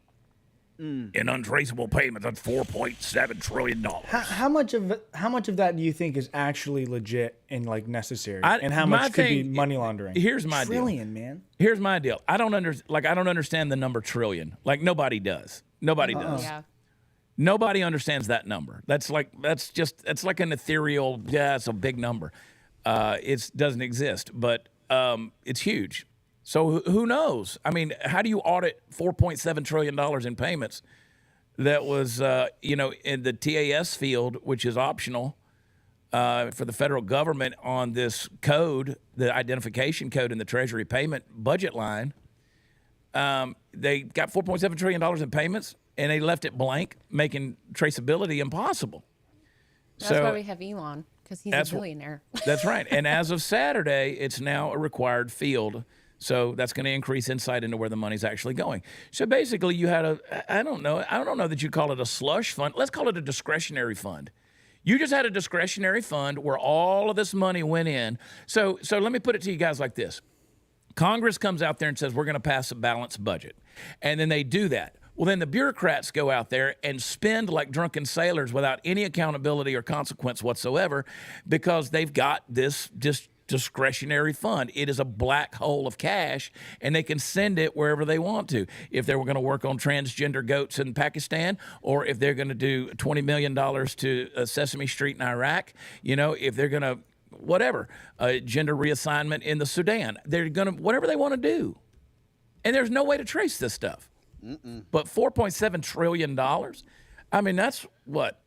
in untraceable payments. That's $4.7 trillion. How much of that do you think is actually legit and like necessary, and how my much could be thing- money laundering? Here's my deal. Trillion, man. Here's my deal. I don't understand the number trillion. Like nobody does. Nobody does. Yeah. Nobody understands that number. That's like an ethereal. Yeah, it's a big number. It doesn't exist, but it's huge. So who knows? I mean, how do you audit $4.7 trillion in payments? That was in the TAS field, which is optional for the federal government on this code, the identification code in the Treasury payment budget line. They got $4.7 trillion in payments, and they left it blank, making traceability impossible. That's why we have Elon, because he's a billionaire. That's right. And as of Saturday, it's now a required field. So that's going to increase insight into where the money's actually going. So basically, you had I don't know that you call it a slush fund. Let's call it a discretionary fund. You just had a discretionary fund where all of this money went in. So let me put it to you guys like this. Congress comes out there and says, we're going to pass a balanced budget. And then they do that. Well, then the bureaucrats go out there and spend like drunken sailors without any accountability or consequence whatsoever because they've got this discretionary fund. It is a black hole of cash, and they can send it wherever they want to. If they were going to work on transgender goats in Pakistan, or if they're going to do $20 million to Sesame Street in Iraq, if they're going to whatever, gender reassignment in the Sudan. They're going to, whatever they want to do. And there's no way to trace this stuff. But $4.7 trillion, I mean, that's what,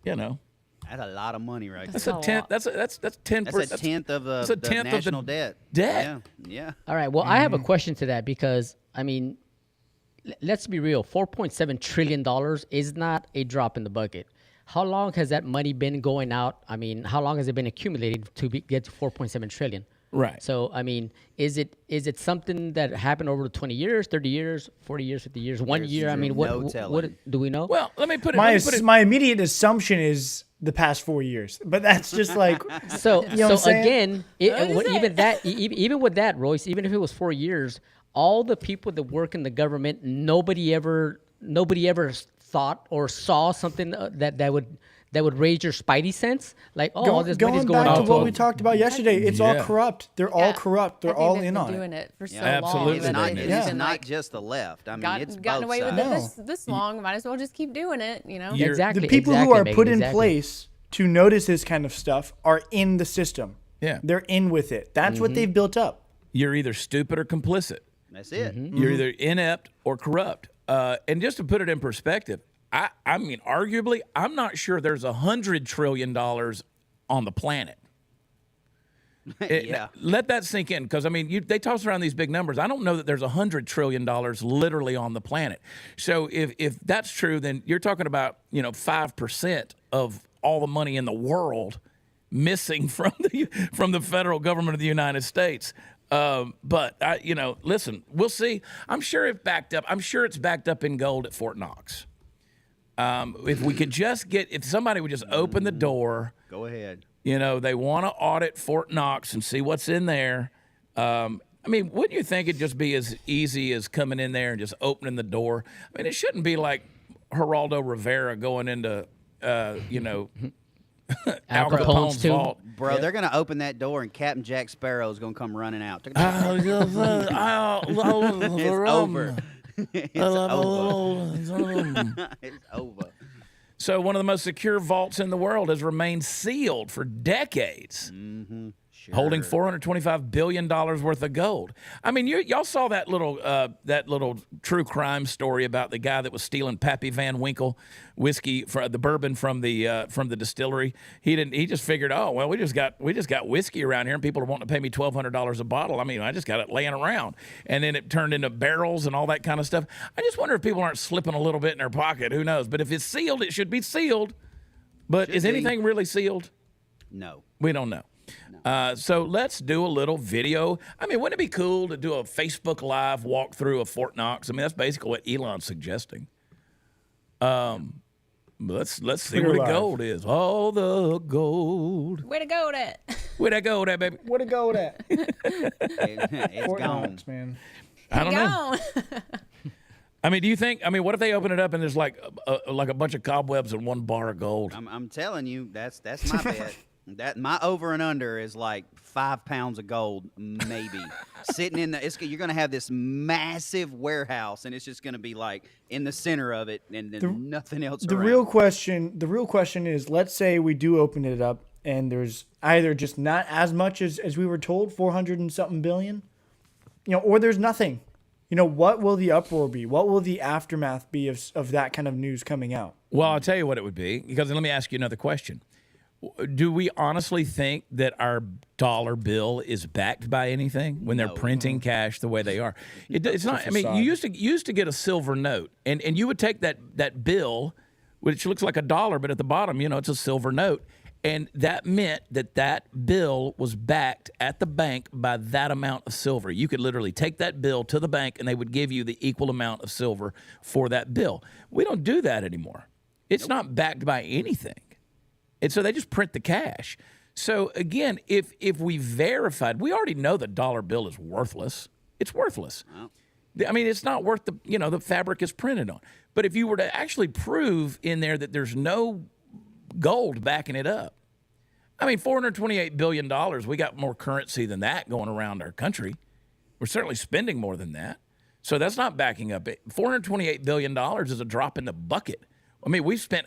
That's a lot of money right there. That's a tenth. That's 10%. That's a tenth of the national debt. Yeah. All right. Well, I have a question to that because, I mean, let's be real. $4.7 trillion is not a drop in the bucket. How long has that money been going out? I mean, how long has it been accumulated to get to 4.7 trillion? Right. So, I mean, is it something that happened over 20 years, 30 years, 40 years, 50 years, 1 year? I mean, what do we know? Well, let me put it. My immediate assumption is the past 4 years, but that's just like so. You know what I'm saying? Again, even with that, Royce, even if it was 4 years, all the people that work in the government, nobody ever thought or saw something that would raise your spidey sense, like all this money's going back out to what we talked about yesterday. It's all corrupt. They're all corrupt. They're all in on doing it. it for so Absolutely. long. It's not just the left. I mean, it's gotten both away with sides. it this long. Might as well just keep doing it. Exactly. The people who are put in place to notice this kind of stuff are in the system. Yeah. They're in with it. That's what they've built up. You're either stupid or complicit. That's it. You're either inept or corrupt. And just to put it in perspective, I mean, arguably, I'm not sure there's $100 trillion on the planet. Yeah. Let that sink in, because I mean, they toss around these big numbers. I don't know that there's $100 trillion literally on the planet. So if that's true, then you're talking about 5% of all the money in the world missing from the federal government of the United States. But listen, we'll see. I'm sure it's backed up in gold at Fort Knox. If we could just if somebody would just open the door. Go ahead. They want to audit Fort Knox and see what's in there. I mean, wouldn't you think it'd just be as easy as coming in there and just opening the door? I mean, it shouldn't be like Geraldo Rivera going into, Al Capone's vault. Bro, they're going to open that door and Captain Jack Sparrow is going to come running out. It's over. It's over. It's over. So one of the most secure vaults in the world has remained sealed for decades, holding $425 billion worth of gold. I mean, y'all saw that little true crime story about the guy that was stealing Pappy Van Winkle whiskey, the bourbon from the distillery. He just figured, oh well, we just got whiskey around here, and people are wanting to pay me $1,200 a bottle. I mean, I just got it laying around, and then it turned into barrels and all that kind of stuff. I just wonder if people aren't slipping a little bit in their pocket. Who knows? But if it's sealed, it should be sealed. But is anything really sealed? No, we don't know. So let's do a little video. I mean, wouldn't it be cool to do a Facebook Live walkthrough of Fort Knox? I mean, that's basically what Elon's suggesting. Let's see where the gold is. All the gold. Way to go, that. Way to go, that baby. Where to go with that? it's Fort gone, Knox, man. I don't know. I mean, do you think? I mean, what if they open it up and there's like a bunch of cobwebs and one bar of gold? I'm telling you, that's my bet. That my over and under is like 5 pounds of gold, maybe sitting in you're going to have this massive warehouse, and it's just going to be like in the center of it, and then nothing else. The real question is, let's say we do open it up, and there's either just not as much as we were told, 400 and something billion, or there's nothing. What will the uproar be? What will the aftermath be of that kind of news coming out? Well, I'll tell you what it would be, because let me ask you another question. Do we honestly think that our dollar bill is backed by anything when they're printing cash the way they are? It's not. I mean, you used to get a silver note, and you would take that bill, which looks like a dollar, but at the bottom, it's a silver note, and that meant that bill was backed at the bank by that amount of silver. You could literally take that bill to the bank, and they would give you the equal amount of silver for that bill. We don't do that anymore. It's not backed by anything. And so they just print the cash. So again, if we verified, we already know the dollar bill is worthless. It's worthless. Wow. I mean, it's not worth the fabric it's printed on. But if you were to actually prove in there that there's no gold backing it up, I mean, $428 billion, we got more currency than that going around our country. We're certainly spending more than that. So that's not backing up. $428 billion is a drop in the bucket. I mean, we sent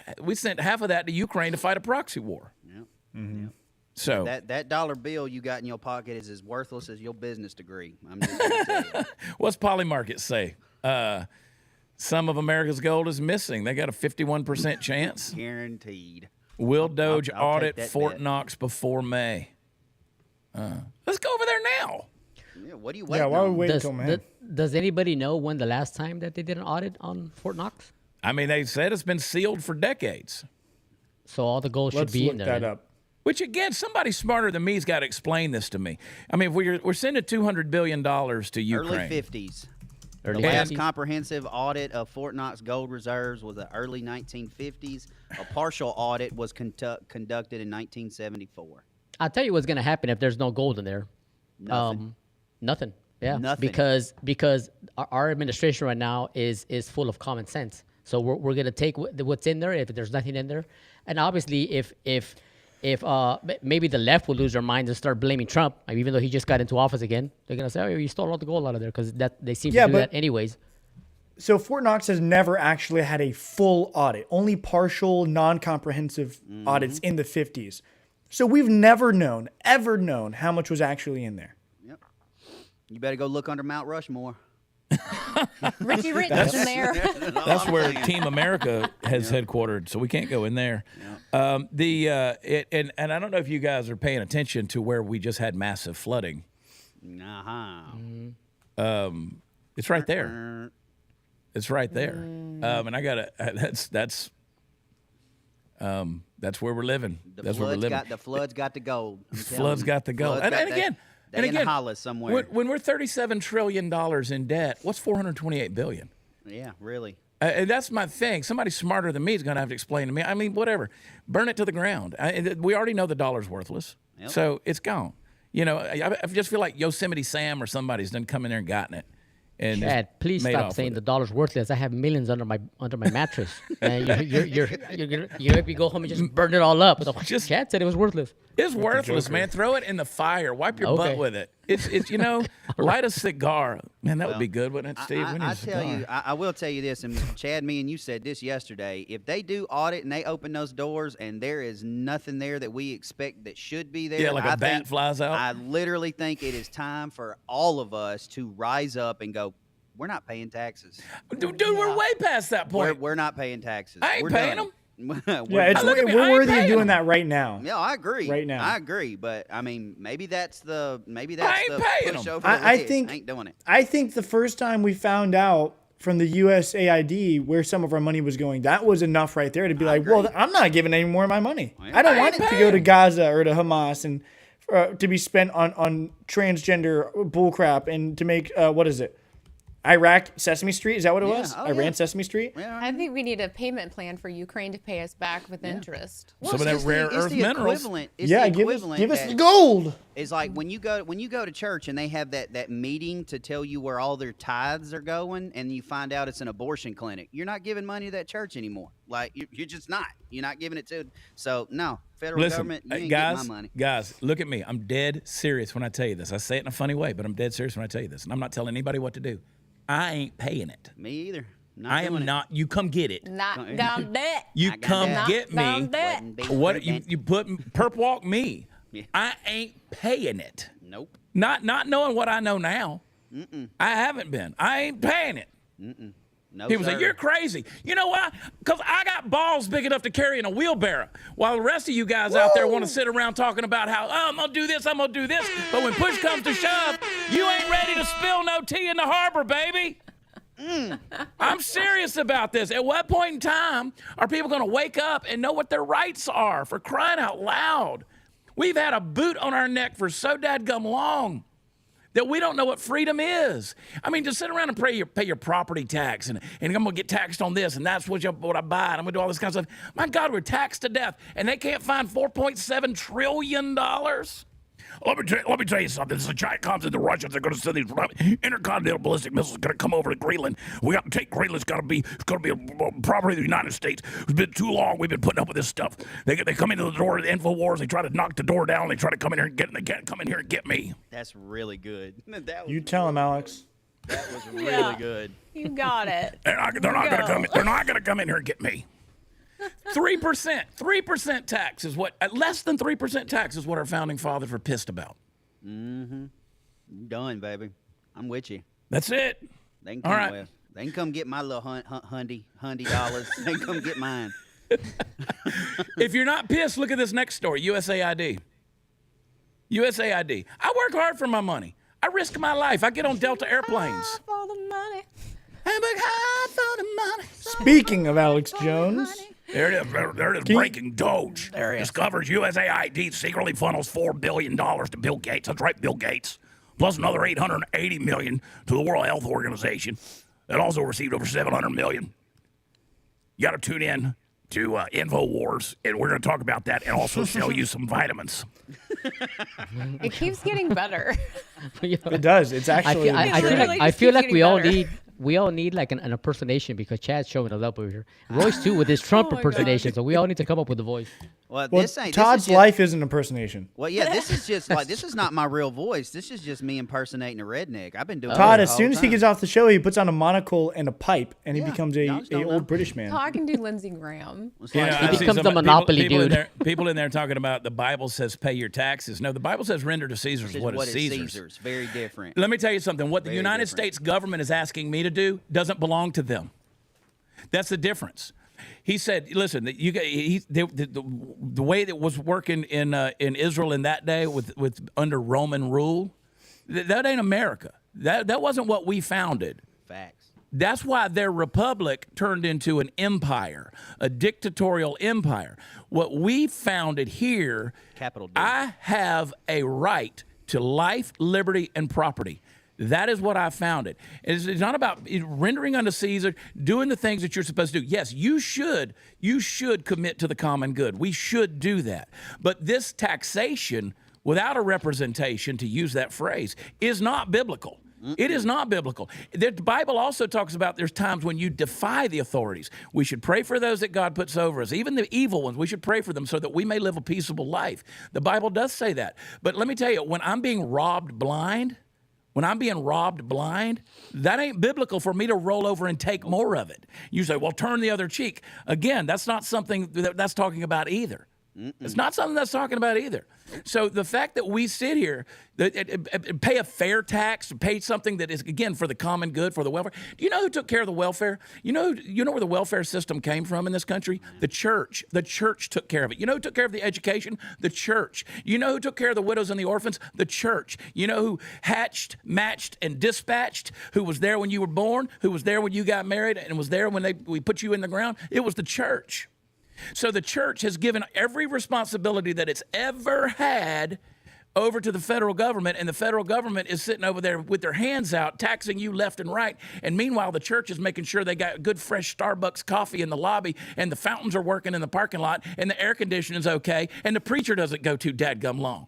half of that to Ukraine to fight a proxy war. Yep. Mm-hmm. Yep. So that dollar bill you got in your pocket is as worthless as your business degree. I'm just going to tell you. What's Polymarket say? Some of America's gold is missing. They got a 51% chance. Guaranteed. Will DOGE I'll audit Fort Knox before May? Let's go over there now. Yeah, what are you waiting why on? we wait until May? Does anybody know when the last time that they did an audit on Fort Knox? I mean, they said it's been sealed for decades. So all the gold should be in there. Let's look that up. Which, again, somebody smarter than me has got to explain this to me. I mean, if we're sending $200 billion to Ukraine. Early 50s. The Early last 50s? comprehensive audit of Fort Knox gold reserves was the early 1950s. A partial audit was conducted in 1974. I'll tell you what's going to happen if there's no gold in there. Nothing. Nothing. Yeah. Nothing. Because our administration right now is full of common sense. So we're going to take what's in there if there's nothing in there. And obviously, if maybe the left will lose their minds and start blaming Trump, even though he just got into office again, they're going to say, oh, you stole all the gold out of there, because they seem to do that anyways. So Fort Knox has never actually had a full audit, only partial, non-comprehensive audits in the 50s. So we've never ever known how much was actually in there. Yep. You better go look under Mount Rushmore. Richie Rich in there. That's where Team America has headquartered, so we can't go in there. And I don't know if you guys are paying attention to where we just had massive flooding. It's right there. It's right there. And I gotta. That's where we're living. That's where we're living. The flood's got the gold. Flood's got the gold. And again. And again, Hollis somewhere. When we're $37 trillion in debt, what's $428 billion? Yeah, really. And that's my thing. Somebody smarter than me is going to have to explain to me. I mean, whatever. Burn it to the ground. We already know the dollar's worthless, so it's gone. I just feel like Yosemite Sam or somebody's done come in there and gotten it. And Chad, please stop saying the dollar's worthless. I have millions under my mattress. And you're make me go home and just burn it all up. Chad said it was worthless. It's worthless, man. Throw it in the fire. Wipe your butt with it. It's light a cigar. Man, that would be good, wouldn't it, Steve? I will tell you this, and Chad, me and you said this yesterday. If they do audit and they open those doors and there is nothing there that we expect that should be there, like a bat flies out. I literally think it is time for all of us to rise up and go, we're not paying taxes. Dude, we're way past that point. We're not paying taxes. I ain't paying them. We're worthy of doing that right now. Yeah, I agree. Right now, I agree. But I mean, maybe that's the push over I the think I ain't doing it. I think the first time we found out from the USAID where some of our money was going, that was enough right there to be like, well, I'm not giving any more of my money. I don't want it to go to Gaza or to Hamas and to be spent on transgender bullcrap and to make what is it? Iraq, Sesame Street, is that what it was? Oh, Iran, yeah. Sesame Street? Yeah. I think we need a payment plan for Ukraine to pay us back with interest. Well, Some of it's that rare it's earth minerals. Equivalent. It's Yeah, the give equivalent us that the gold. is like when you go to church and they have that meeting to tell you where all their tithes are going, and you find out it's an abortion clinic. You're not giving money to that church anymore. Like you're just not. You're not giving it to. So no, federal Listen, government, you ain't guys, getting my money. guys, look at me. I'm dead serious when I tell you this. I say it in a funny way, but I'm dead serious when I tell you this. And I'm not telling anybody what to do. I ain't paying it. Me either. Not I doing am it. not. You come get it. Not gonna do it. You Not come gonna get me. Not gonna Wouldn't be What prudent. you put perp walk me? Yeah. I ain't paying it. Nope. Not knowing what I know now. I haven't been. I ain't paying it. No, People sir. say, you're crazy. You know why? Because I got balls big enough to carry in a wheelbarrow, while the rest of you guys out there want to sit around talking about how, oh, I'm going to do this, I'm going to do this. But when push comes to shove, you ain't ready to spill no tea in the harbor, baby. I'm serious about this. At what point in time are people going to wake up and know what their rights are, for crying out loud? We've had a boot on our neck for so dadgum long that we don't know what freedom is. I mean, to sit around and pay your property tax, and I'm going to get taxed on this, and that's what I buy, and I'm going to do all this kind of stuff. My God, we're taxed to death, and they can't find $4.7 trillion. Let me tell you something. This is a giant concept. The Russians are going to send these intercontinental ballistic missiles going to come over to Greenland. We got to take Greenland. It's going to be a property of the United States. It's been too long. We've been putting up with this stuff. They come into the door of the InfoWars. They try to knock the door down. They try to come in here and get. They can't come in here and get me. That's really good. That was You tell him, Alex. That was really good. You got it. They're not going to come. They're not going to come in here and get me. 3% tax is what. Less than 3% tax is what our founding fathers were pissed about. I'm done, baby. I'm with you. That's it. They can All come right. with. They can come get my little hundy dollars. They can come get mine. If you're not pissed, look at this next story. USAID. USAID. I work hard for my money. I risk my life. I get on Delta airplanes. For the money. I work hard for the money. Speaking of Alex Jones, There it is. There it is. Breaking DOGE. Discovers USAID secretly funnels $4 billion to Bill Gates. That's right, Bill Gates. Plus another $880 million to the World Health Organization. That also received over $700 million. You got to tune in to InfoWars, and we're going to talk about that and also sell you some vitamins. It keeps getting better. it does. It's actually. I feel like getting we all better. need like an impersonation, because Chad's showing us up over here. Royce too with his Trump Oh my impersonation. So we all need to come up with a voice. Well, Well, this ain't. Todd's this is just, life is an impersonation. Well, yeah, this is just like this is not my real voice. This is just me impersonating a redneck. I've been doing. Todd, this as the soon whole as he time. gets off the show, he puts on a monocle and a pipe, and he Yeah, becomes y'all just a don't know. old British man. Oh, I can do Lindsey Graham. It's like, I He see becomes some the Monopoly people dude. People in there talking about the Bible says pay your taxes. No, the Bible says render to Caesar's this is what what is is Caesar's. Caesar's. Very different. Let me tell you something. What the Very United different. States government is asking me to do doesn't belong to them. That's the difference. He said, "Listen, that you the way that was working in Israel in that day with under Roman rule, that ain't America. That wasn't what we founded. Facts. That's why their republic turned into an empire, a dictatorial empire. What we founded here, Capital D. I have a right to life, liberty, and property. That is what I founded. It's not about rendering unto Caesar, doing the things that you're supposed to do. Yes, you should commit to the common good. We should do that. But this taxation, without a representation, to use that phrase, is not biblical. It is not biblical. The Bible also talks about there's times when you defy the authorities. We should pray for those that God puts over us. Even the evil ones, we should pray for them so that we may live a peaceable life. The Bible does say that. But let me tell you, when I'm being robbed blind, that ain't biblical for me to roll over and take more of it. You say, well, turn the other cheek. Again, that's not something that's talking about either. It's not something that's talking about either. So the fact that we sit here, pay a fair tax, pay something that is, again, for the common good, for the welfare. Do you know who took care of the welfare? You know where the welfare system came from in this country? The church. The church took care of it. You know who took care of the education? The church. You know who took care of the widows and the orphans? The church. You know who hatched, matched, and dispatched? Who was there when you were born? Who was there when you got married? And was there when we put you in the ground? It was the church. So the church has given every responsibility that it's ever had over to the federal government, and the federal government is sitting over there with their hands out, taxing you left and right. And meanwhile, the church is making sure they got good, fresh Starbucks coffee in the lobby, and the fountains are working in the parking lot, and the air conditioning is okay, and the preacher doesn't go too dadgum long.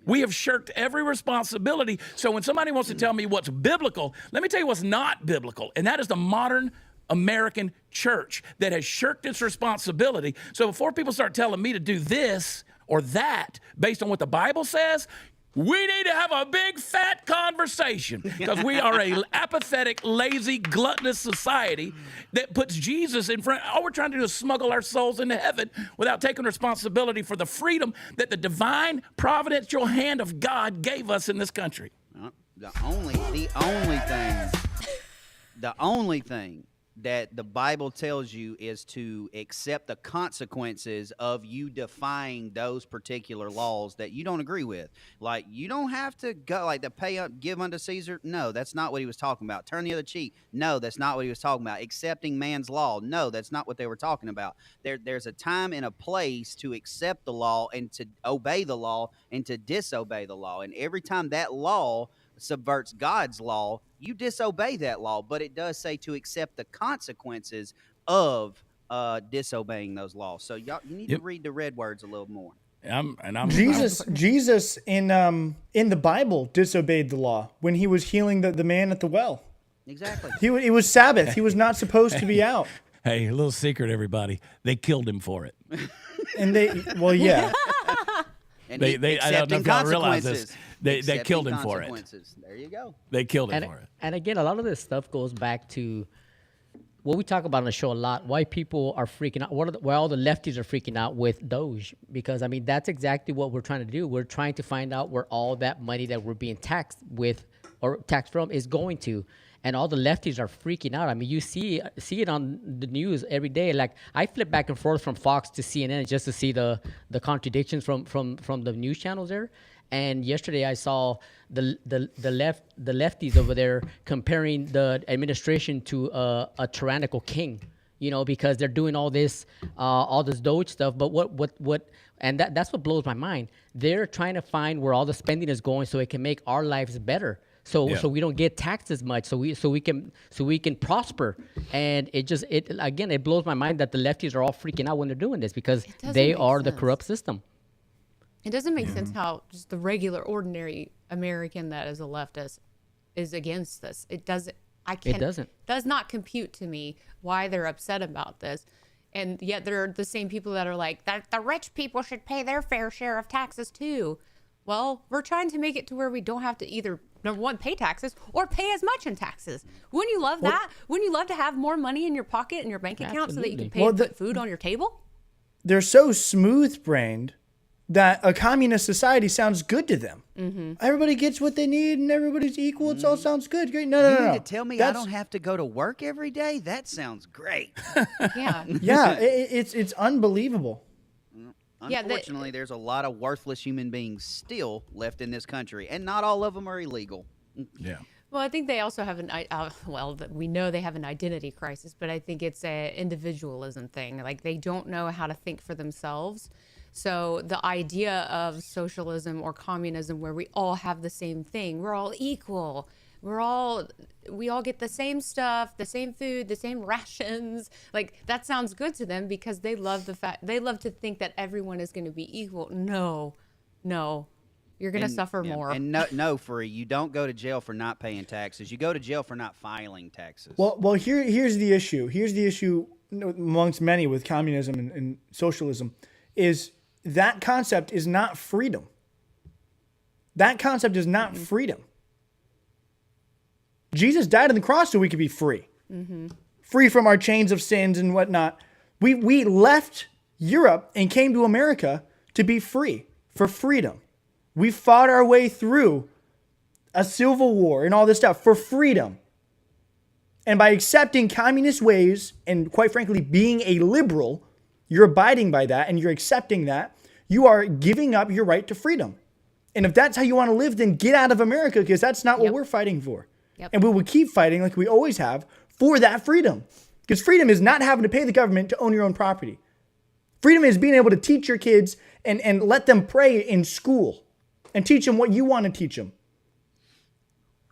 We have shirked every responsibility. So when somebody wants to tell me what's biblical, let me tell you what's not biblical, and that is the modern American church that has shirked its responsibility. So before people start telling me to do this or that based on what the Bible says, we need to have a big fat conversation, because we are a apathetic, lazy, gluttonous society that puts Jesus in front. All we're trying to do is smuggle our souls into heaven without taking responsibility for the freedom that the divine providential hand of God gave us in this country. The only thing that the Bible tells you is to accept the consequences of you defying those particular laws that you don't agree with. Like, you don't have to go like to pay up, give unto Caesar. No, that's not what he was talking about. Turn the other cheek. No, that's not what he was talking about. Accepting man's law. No, that's not what they were talking about. There's a time and a place to accept the law and to obey the law and to disobey the law. And every time that law subverts God's law, you disobey that law. But it does say to accept the consequences of disobeying those laws. So y'all, you need to read the red words a little more. Jesus in the Bible disobeyed the law when he was healing the man at the well. Exactly. It was Sabbath. He was not supposed to be out. Hey, a little secret, everybody. They killed him for it. And yeah. And they I don't know if y'all realize this. They killed him for it. There you go. They killed him for it. And again, a lot of this stuff goes back to what we talk about on the show a lot, why people are freaking out, why all the lefties are freaking out with DOGE. Because, I mean, that's exactly what we're trying to do. We're trying to find out where all that money that we're being taxed with or taxed from is going to. And all the lefties are freaking out. I mean, you see it on the news every day. Like, I flip back and forth from Fox to CNN just to see the contradictions from the news channels there. And yesterday I saw the lefties over there comparing the administration to a tyrannical king, you know, because they're doing all this DOGE stuff. But what and that's what blows my mind. They're trying to find where all the spending is going so it can make our lives better. So we don't get taxed as much. So we can prosper. And it blows my mind that the lefties are all freaking out when they're doing this, because they are the corrupt system. It doesn't make sense how just the regular, ordinary American that is a leftist is against this. It doesn't. Does not compute to me why they're upset about this. And yet they're the same people that are like, that the rich people should pay their fair share of taxes too. Well, we're trying to make it to where we don't have to either, number one, pay taxes or pay as much in taxes. Wouldn't you love that? Wouldn't you love to have more money in your pocket and your bank account so that you can pay and put food on your table? They're so smooth-brained that a communist society sounds good to them. Mm-hmm. Everybody gets what they need and everybody's equal. It all sounds good. Great. No. You need to tell me I don't have to go to work every day? That sounds great. Yeah. Yeah, it's unbelievable. Unfortunately, there's a lot of worthless human beings still left in this country, and not all of them are illegal. Yeah. Well, I think they also have we know they have an identity crisis, but I think it's an individualism thing. Like, they don't know how to think for themselves. So the idea of socialism or communism, where we all have the same thing, we're all equal, we all get the same stuff, the same food, the same rations. Like, that sounds good to them because they love to think that everyone is going to be equal. No, you're going to suffer more. And no, Free, you don't go to jail for not paying taxes. You go to jail for not filing taxes. Well, here's the issue. Here's the issue amongst many with communism and socialism is that concept is not freedom. That concept is not freedom. Jesus died on the cross so we could be free. Mm-hmm. Free from our chains of sins and whatnot. We left Europe and came to America to be free, for freedom. We fought our way through a civil war and all this stuff for freedom. And by accepting communist ways and, quite frankly, being a liberal, you're abiding by that and you're accepting that. You are giving up your right to freedom. And if that's how you want to live, then get out of America, because that's not what we're fighting for. Yep. And we will keep fighting, like we always have, for that freedom. Because freedom is not having to pay the government to own your own property. Freedom is being able to teach your kids and let them pray in school. and teach them what you want to teach them.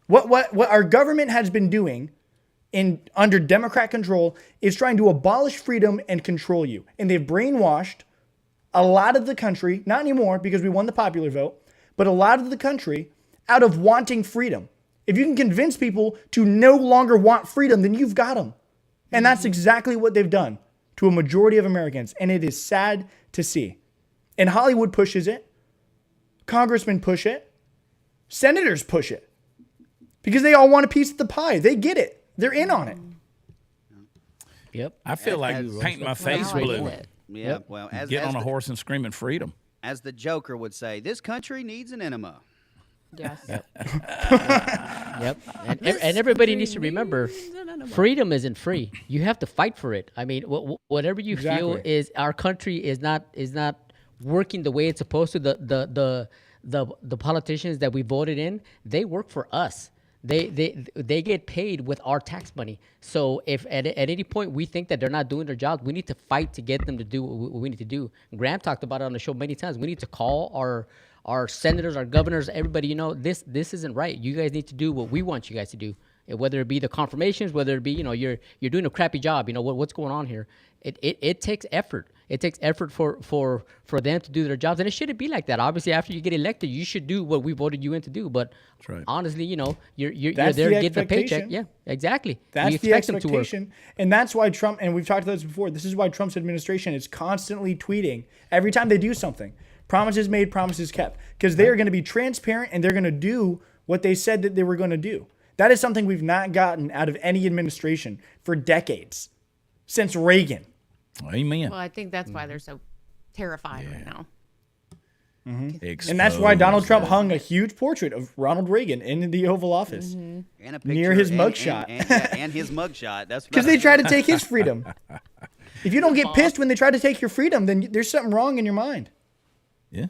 What our government has been doing under Democrat control is trying to abolish freedom and control you. And they've brainwashed a lot of the country, not anymore because we won the popular vote, but a lot of the country out of wanting freedom. If you can convince people to no longer want freedom, then you've got them. And that's exactly what they've done to a majority of Americans. And it is sad to see. And Hollywood pushes it. Congressmen push it. Senators push it. Because they all want a piece of the pie. They get it. They're in on it. Yep. I feel like painting my face blue. Yeah, well, Get on a horse and screaming freedom. As the Joker would say, this country needs an enema. Yes. Yep. And everybody needs to remember, freedom isn't free. You have to fight for it. I mean, whatever you feel is our country is not working the way it's supposed to. The politicians that we voted in, they work for us. They get paid with our tax money. So if at any point we think that they're not doing their job, we need to fight to get them to do what we need to do. Graham talked about it on the show many times. We need to call our senators, our governors, everybody. This isn't right. You guys need to do what we want you guys to do. Whether it be the confirmations, whether it be you're doing a crappy job. What's going on here? It takes effort. It takes effort for them to do their jobs, and it shouldn't be like that. Obviously, after you get elected, you should do what we voted you in to do. But honestly, you're there getting a paycheck. Yeah, exactly. That's the expectation, and that's why Trump. And we've talked about this before. This is why Trump's administration is constantly tweeting every time they do something. Promises made, promises kept, because they are going to be transparent and they're going to do what they said that they were going to do. That is something we've not gotten out of any administration for decades, since Reagan. Amen. Well, I think that's why they're so terrified right now. Mm-hmm. And that's why Donald Trump hung a huge portrait of Ronald Reagan in the Oval Office and a picture, near his mugshot. And his mugshot. That's because they try to take his freedom. If you don't get pissed when they try to take your freedom, then there's something wrong in your mind. Yeah.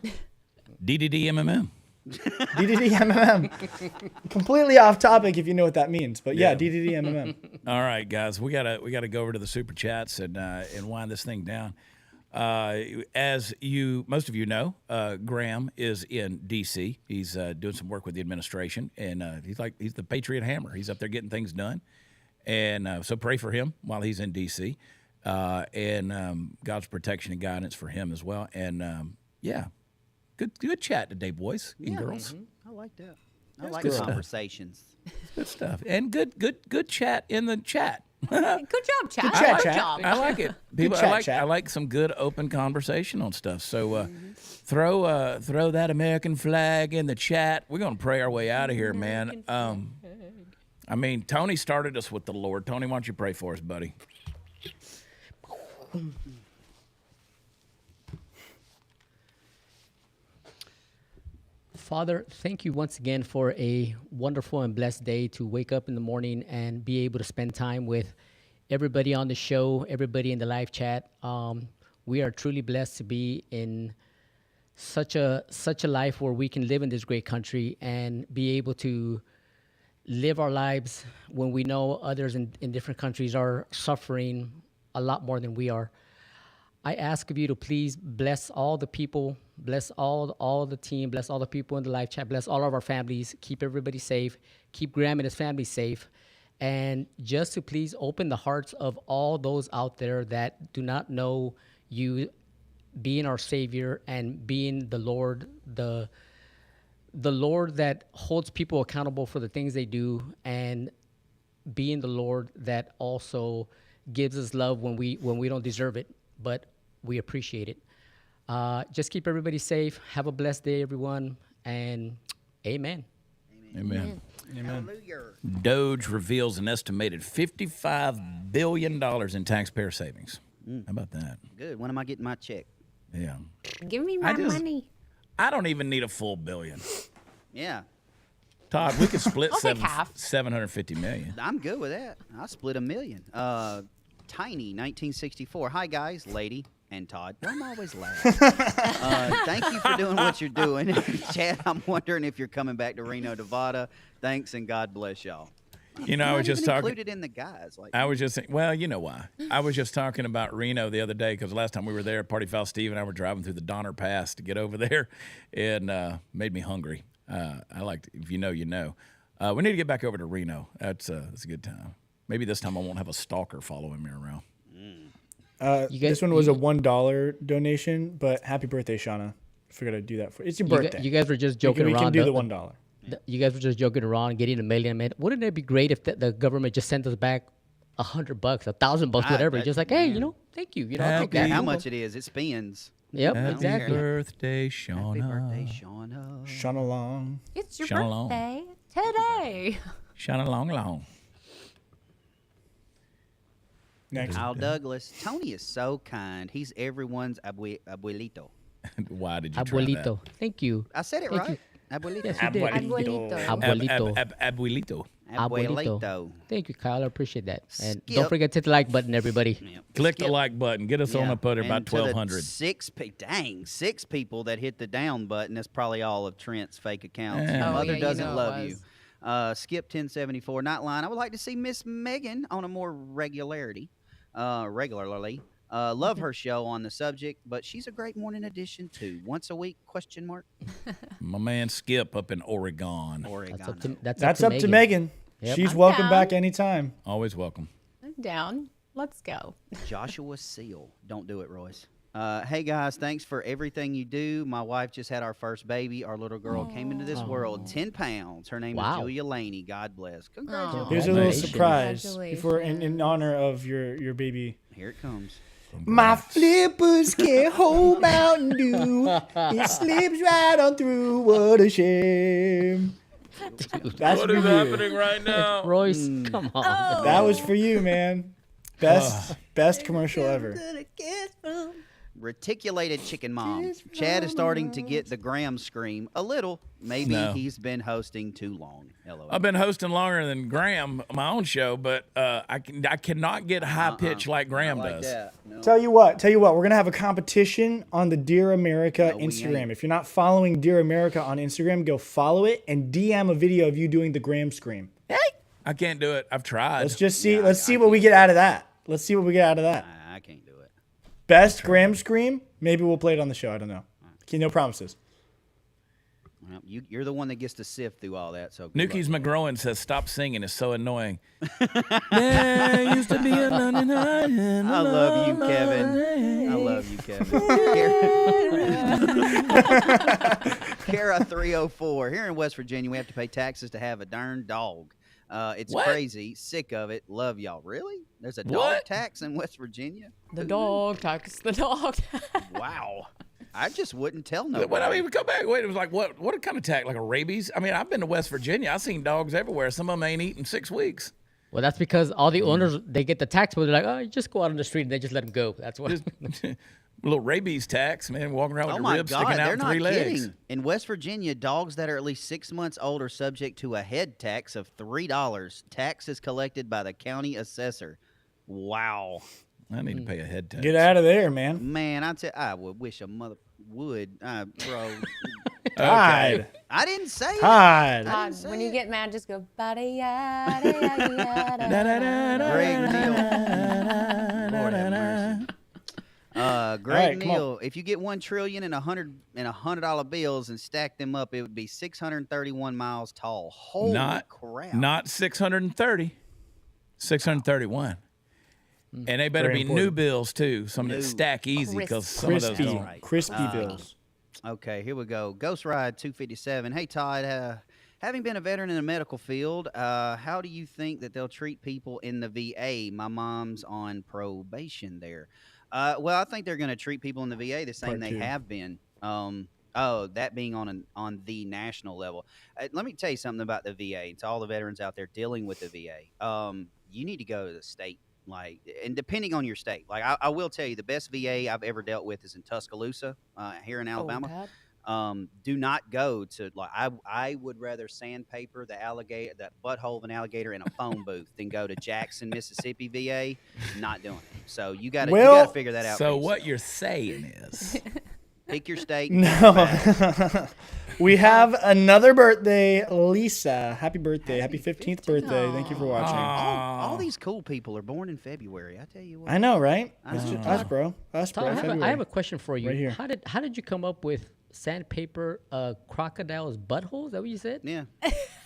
DDD-MMM. DDD-MMM. Completely off topic if you know what that means, but yeah, DDD-MMM. All right, guys, we gotta go over to the super chats and wind this thing down. As most of you know, Graham is in D.C. He's doing some work with the administration, and he's the Patriot Hammer. He's up there getting things done, and so pray for him while he's in D.C. And God's protection and guidance for him as well. And good chat today, boys and girls. Mm-hmm. I like that. I like conversations. Good stuff, and good chat in the chat. Good job, chat. Good job. I like it. People, I like some good open conversation on stuff. So throw that American flag in the chat. We're gonna pray our way out of here, man. I mean, Tony started us with the Lord. Tony, why don't you pray for us, buddy? Father, thank you once again for a wonderful and blessed day to wake up in the morning and be able to spend time with everybody on the show, everybody in the live chat. We are truly blessed to be in such a life where we can live in this great country and be able to live our lives when we know others in different countries are suffering a lot more than we are. I ask of you to please bless all the people, bless all the team, bless all the people in the live chat, bless all of our families, keep everybody safe, keep Graham and his family safe, and just to please open the hearts of all those out there that do not know you being our Savior and being the Lord, the Lord that holds people accountable for the things they do, and being the Lord that also gives us love when we don't deserve it, but we appreciate it. Just keep everybody safe. Have a blessed day, everyone, and amen. Amen. Hallelujah. DOGE reveals an estimated $55 billion in taxpayer savings. How about that? Good. When am I getting my check? Yeah. Give me my money. I don't even need a full billion. Yeah. Todd, we could split I'll take half. $750 million. I'm good with that. I'll split $1 million. Tiny, 1964. Hi, guys, lady, and Todd. Why am I always laughing? Thank you for doing what you're doing. Chad, I'm wondering if you're coming back to Reno, Nevada. Thanks, and God bless y'all. You know, I Not was just even talking. included in the guys. Like, I was just saying, well, you know why. I was just talking about Reno the other day because last time we were there, Party Foul Steve and I were driving through the Donner Pass to get over there, and made me hungry. I liked, if you know, you know. We need to get back over to Reno. That's a good time. Maybe this time I won't have a stalker following me around. This one was a $1 donation, but happy birthday, Shauna. Figured I'd do that for you. It's your birthday. You guys were just joking we around. can do the $1. You guys were just joking around, getting $1 million. Man, wouldn't it be great if the government just sent us back $100, $1,000, whatever? Just like, hey, thank you. I I'll don't take care that. how much it is. It spins. Yep, Happy exactly. birthday, Shauna. Happy birthday, Shauna. Shauna Long. It's your Shine along. birthday today. Shauna long, long. Next. Al Douglas. Tony is so kind. He's everyone's abuelito. Why did you try that? Abuelito. Thank you. I said it Thank right. you. Abuelito. Yes, you did. Abuelito. Abuelito. Abuelito. Abuelito. Thank you, Kyle. I appreciate that. And Skip. don't forget to hit the like button, everybody. Yep. Click the Skip. like button. Get us on up there about And to the 1,200. six people that hit the down button. That's probably all of Trent's fake accounts. Yeah. Your Oh, mother yeah, you doesn't know it love was. you. Skip 1074, not lying. I would like to see Miss Megan on a more regularly. Love her show on the subject, but she's a great morning addition too. Once a week? Question mark. My man Skip up in Oregon. Oregon. That's Up to Megan. Yep. She's I'm welcome down. back anytime. Always welcome. I'm down. Let's go. Joshua Seal. Don't do it, Royce. Hey guys, thanks for everything you do. My wife just had our first baby. Our little girl came into this world 10 pounds. Her name is Wow. Julia Laney. God bless. Congratulations. Here's a little Congratulations. surprise for in honor of your baby. Here it comes. My flippers can't hold Mountain Dew. It slips right on through. What a shame. That's What for is you. happening right now? Royce, come on. That was for you, man. Best commercial ever. Reticulated chicken mom. Chad is starting to get the Graham scream a little. Maybe No. he's been hosting too long. LOL. I've been hosting longer than Graham, my own show, but I cannot get high pitch like Graham like does. that. No. Tell you what, we're gonna have a competition on the Dear America No, we Instagram. ain't. If you're not following Dear America on Instagram, go follow it and DM a video of you doing the Graham scream. I can't do it. I've tried. Let's just see. Let's see what we get out of that. I can't do it. Best Graham scream. Maybe we'll play it on the show. I don't know. Okay, no promises. Well, you're the one that gets to sift through all that. So Nuki's McGrowan says, "Stop singing. It's so annoying." There used to be a London Island. I love you, Kevin. I love you, Kevin. Kara 304. Here in West Virginia, we have to pay taxes to have a darn dog. It's What? crazy. Sick of it. Love y'all. Really? There's a dog What? tax in West Virginia? The dog tax the dog. Wow. I just wouldn't tell When nobody. I even come back, wait, it was like, what kind of attack? Like a rabies? I mean, I've been to West Virginia. I've seen dogs everywhere. Some of them ain't eaten 6 weeks. Well, that's because all the owners, they get the tax bill. They're like, oh, you just go out on the street and they just let them go. That's what. Little rabies tax, man, walking around with Oh the my ribs God, sticking out they're and not 3 legs. kidding. In West Virginia, dogs that are at least 6 months old are subject to a head tax of $3. Tax is collected by the county assessor. Wow. I need to pay a head tax. Get out of there, man. Man, I would wish a mother would. Bro, Hide. I didn't say it. Hide. I didn't say When you it. get mad, just go bada yada yada yada. Greg Neal. Lord have mercy. Greg right, come on. Neal, if you get 1 trillion in $100 bills and stack them up, it would be 631 miles tall. Holy crap! Not 630, 631. And they better Very be new important. bills too. Some that New. stack easy because some of those Crispy, don't. Right. crispy bills. Okay, here we go. Ghost Ride 257. Hey, Todd. Having been a veteran in the medical field, how do you think that they'll treat people in the VA? My mom's on probation there. Well, I think they're going to treat people in the VA the same Part they two. have been. That being on the national level. Let me tell you something about the VA. To all the veterans out there dealing with the VA, you need to go to the state. And depending on your state, I will tell you, the best VA I've ever dealt with is in Tuscaloosa, here in Alabama. Do not go to I would rather sandpaper the butthole of an alligator in a phone booth than go to Jackson, Mississippi VA. Not doing it. So you got to figure that out. So for what yourself. you're saying is, Pick your state. No. We have another birthday, Lisa. Happy birthday. Happy 15th birthday. Thank you for watching. All these cool people are born in February. I tell you what. I know, right? I know. Us, bro. Us, bro. I have a question for you. Right here. How did you come up with sandpaper crocodile's butthole? Is that what you said? Yeah.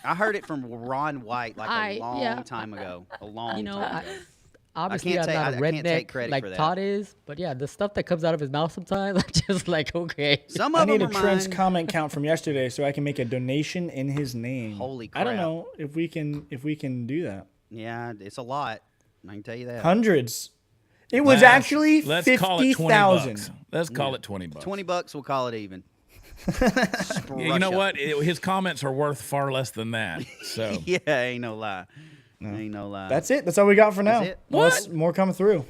I heard it from Ron White a long time ago. A long You know, time ago. obviously can't I'm not a I can't take redneck credit like for that. Todd is, but yeah, the stuff that comes out of his mouth sometimes, I'm just like, okay. Some I of need them a are Trent's mine. comment count from yesterday so I can make a donation in his name. Holy I don't crap. know if we can do that. Yeah, it's a lot. I can tell you that. Hundreds. It was actually Let's call it 20 bucks. 50,000. Let's call it 20 bucks. $20, we'll call it even. Yeah, you know what? His comments are worth far less than that. So Yeah, ain't no lie. Ain't no lie. That's it. That's all we got for now. That's it? Unless more coming through.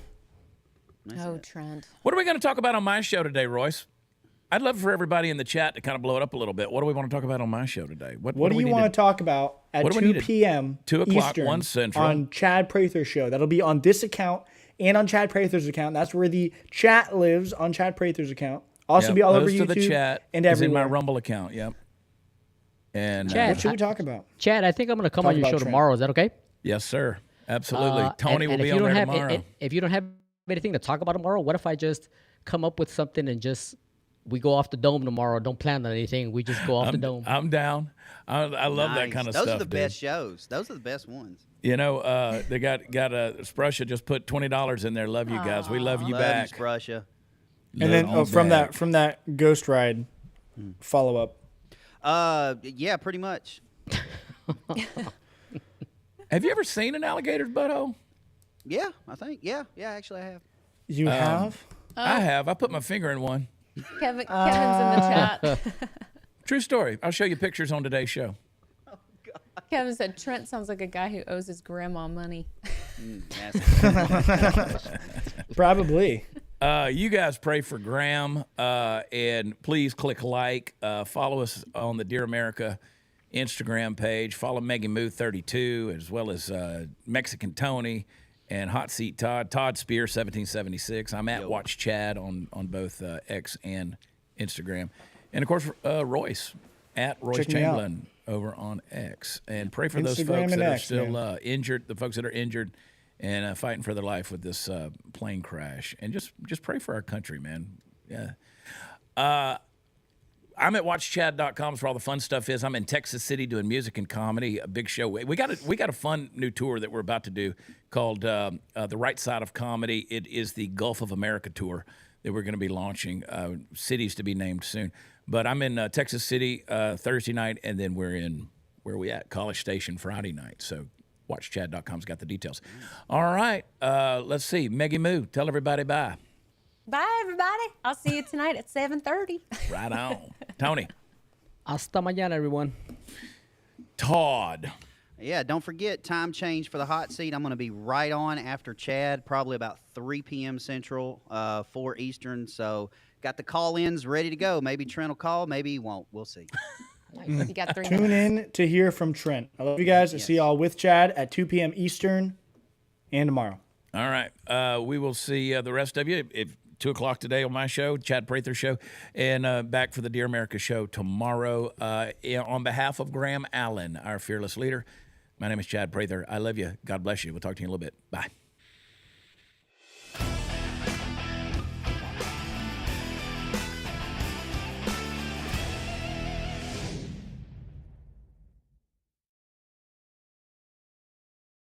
Oh, Trent. what are we going to talk about on my show today, Royce? I'd love for everybody in the chat to kind of blow it up a little bit. What do we want to talk about on my show today? What do we you need want to talk about at what do we 2 need to- p.m. 2 o'clock, Eastern 1 Central. on Chad Prather's show? That'll be on this account and on Chad Prather's account. That's where the chat lives, on Chad Prather's account. Also Yep, be all over those to YouTube the chat and is in everywhere. my Rumble account. Yep. And Chad, What should we talk about? Chad, I think I'm gonna come Talk on your about show Trent. tomorrow. Is that okay? yes, sir. Absolutely. Tony And will if be you on don't there have, tomorrow. If you don't have anything to talk about tomorrow, what if I just come up with something and just we go off the dome tomorrow? Don't plan on anything. We just go off the dome. I'm down. I love that Nice. kind of Those stuff. are the dude. best shows. Those are the best ones. You know, they got Sprusha just put $20 in there. Love you guys. We love you Love back. you, Sprusha. And then Love you from back. that Ghost Ride follow up. Yeah, pretty much. Have you ever seen an alligator's butthole? Yeah, I think. Yeah, actually I have. You have? I have. I put my finger in one. Kevin's in the chat. True story. I'll show you pictures on today's show. Kevin said Trent sounds like a guy who owes his grandma money. Probably. You guys pray for Graham, and please click like. Follow us on the Dear America Instagram page. Follow Maggie Moo 32, as well as Mexican Tony and Hot Seat Todd Spear 1776. I'm at Watch Chad on both X and Instagram, and of course Royce at Royce Check me out. Chamberlain over on X. And pray for those Instagram folks and that are X, still man. injured, the folks that are injured and fighting for their life with this plane crash. And just pray for our country, man. Yeah. I'm at watchchad.com for all the fun stuff is. I'm in Texas City doing music and comedy, a big show. We got a fun new tour that we're about to do called The Right Side of Comedy. It is the Gulf of America tour that we're going to be launching. Cities to be named soon. But I'm in Texas City Thursday night, and then we're in, where are we at? College Station Friday night. So watchchad.com's got the details. All right. Let's see. Maggie Moo, tell everybody bye. Bye, everybody. I'll see you tonight at 7:30. Right on. Tony. Hasta mañana, everyone. Todd. Yeah, don't forget, time change for the hot seat. I'm going to be right on after Chad, probably about 3 p.m. Central, 4 Eastern. So got the call-ins ready to go. Maybe Trent will call, maybe he won't. We'll see. You got 3 Tune minutes. in to hear from Trent. I love you guys. I'll see y'all with Chad at 2 p.m. Eastern and tomorrow. All right. We will see the rest of you at 2 o'clock today on my show, Chad Prather Show, and back for the Dear America Show tomorrow. On behalf of Graham Allen, our fearless leader, my name is Chad Prather. I love you. God bless you. We'll talk to you in a little bit. Bye.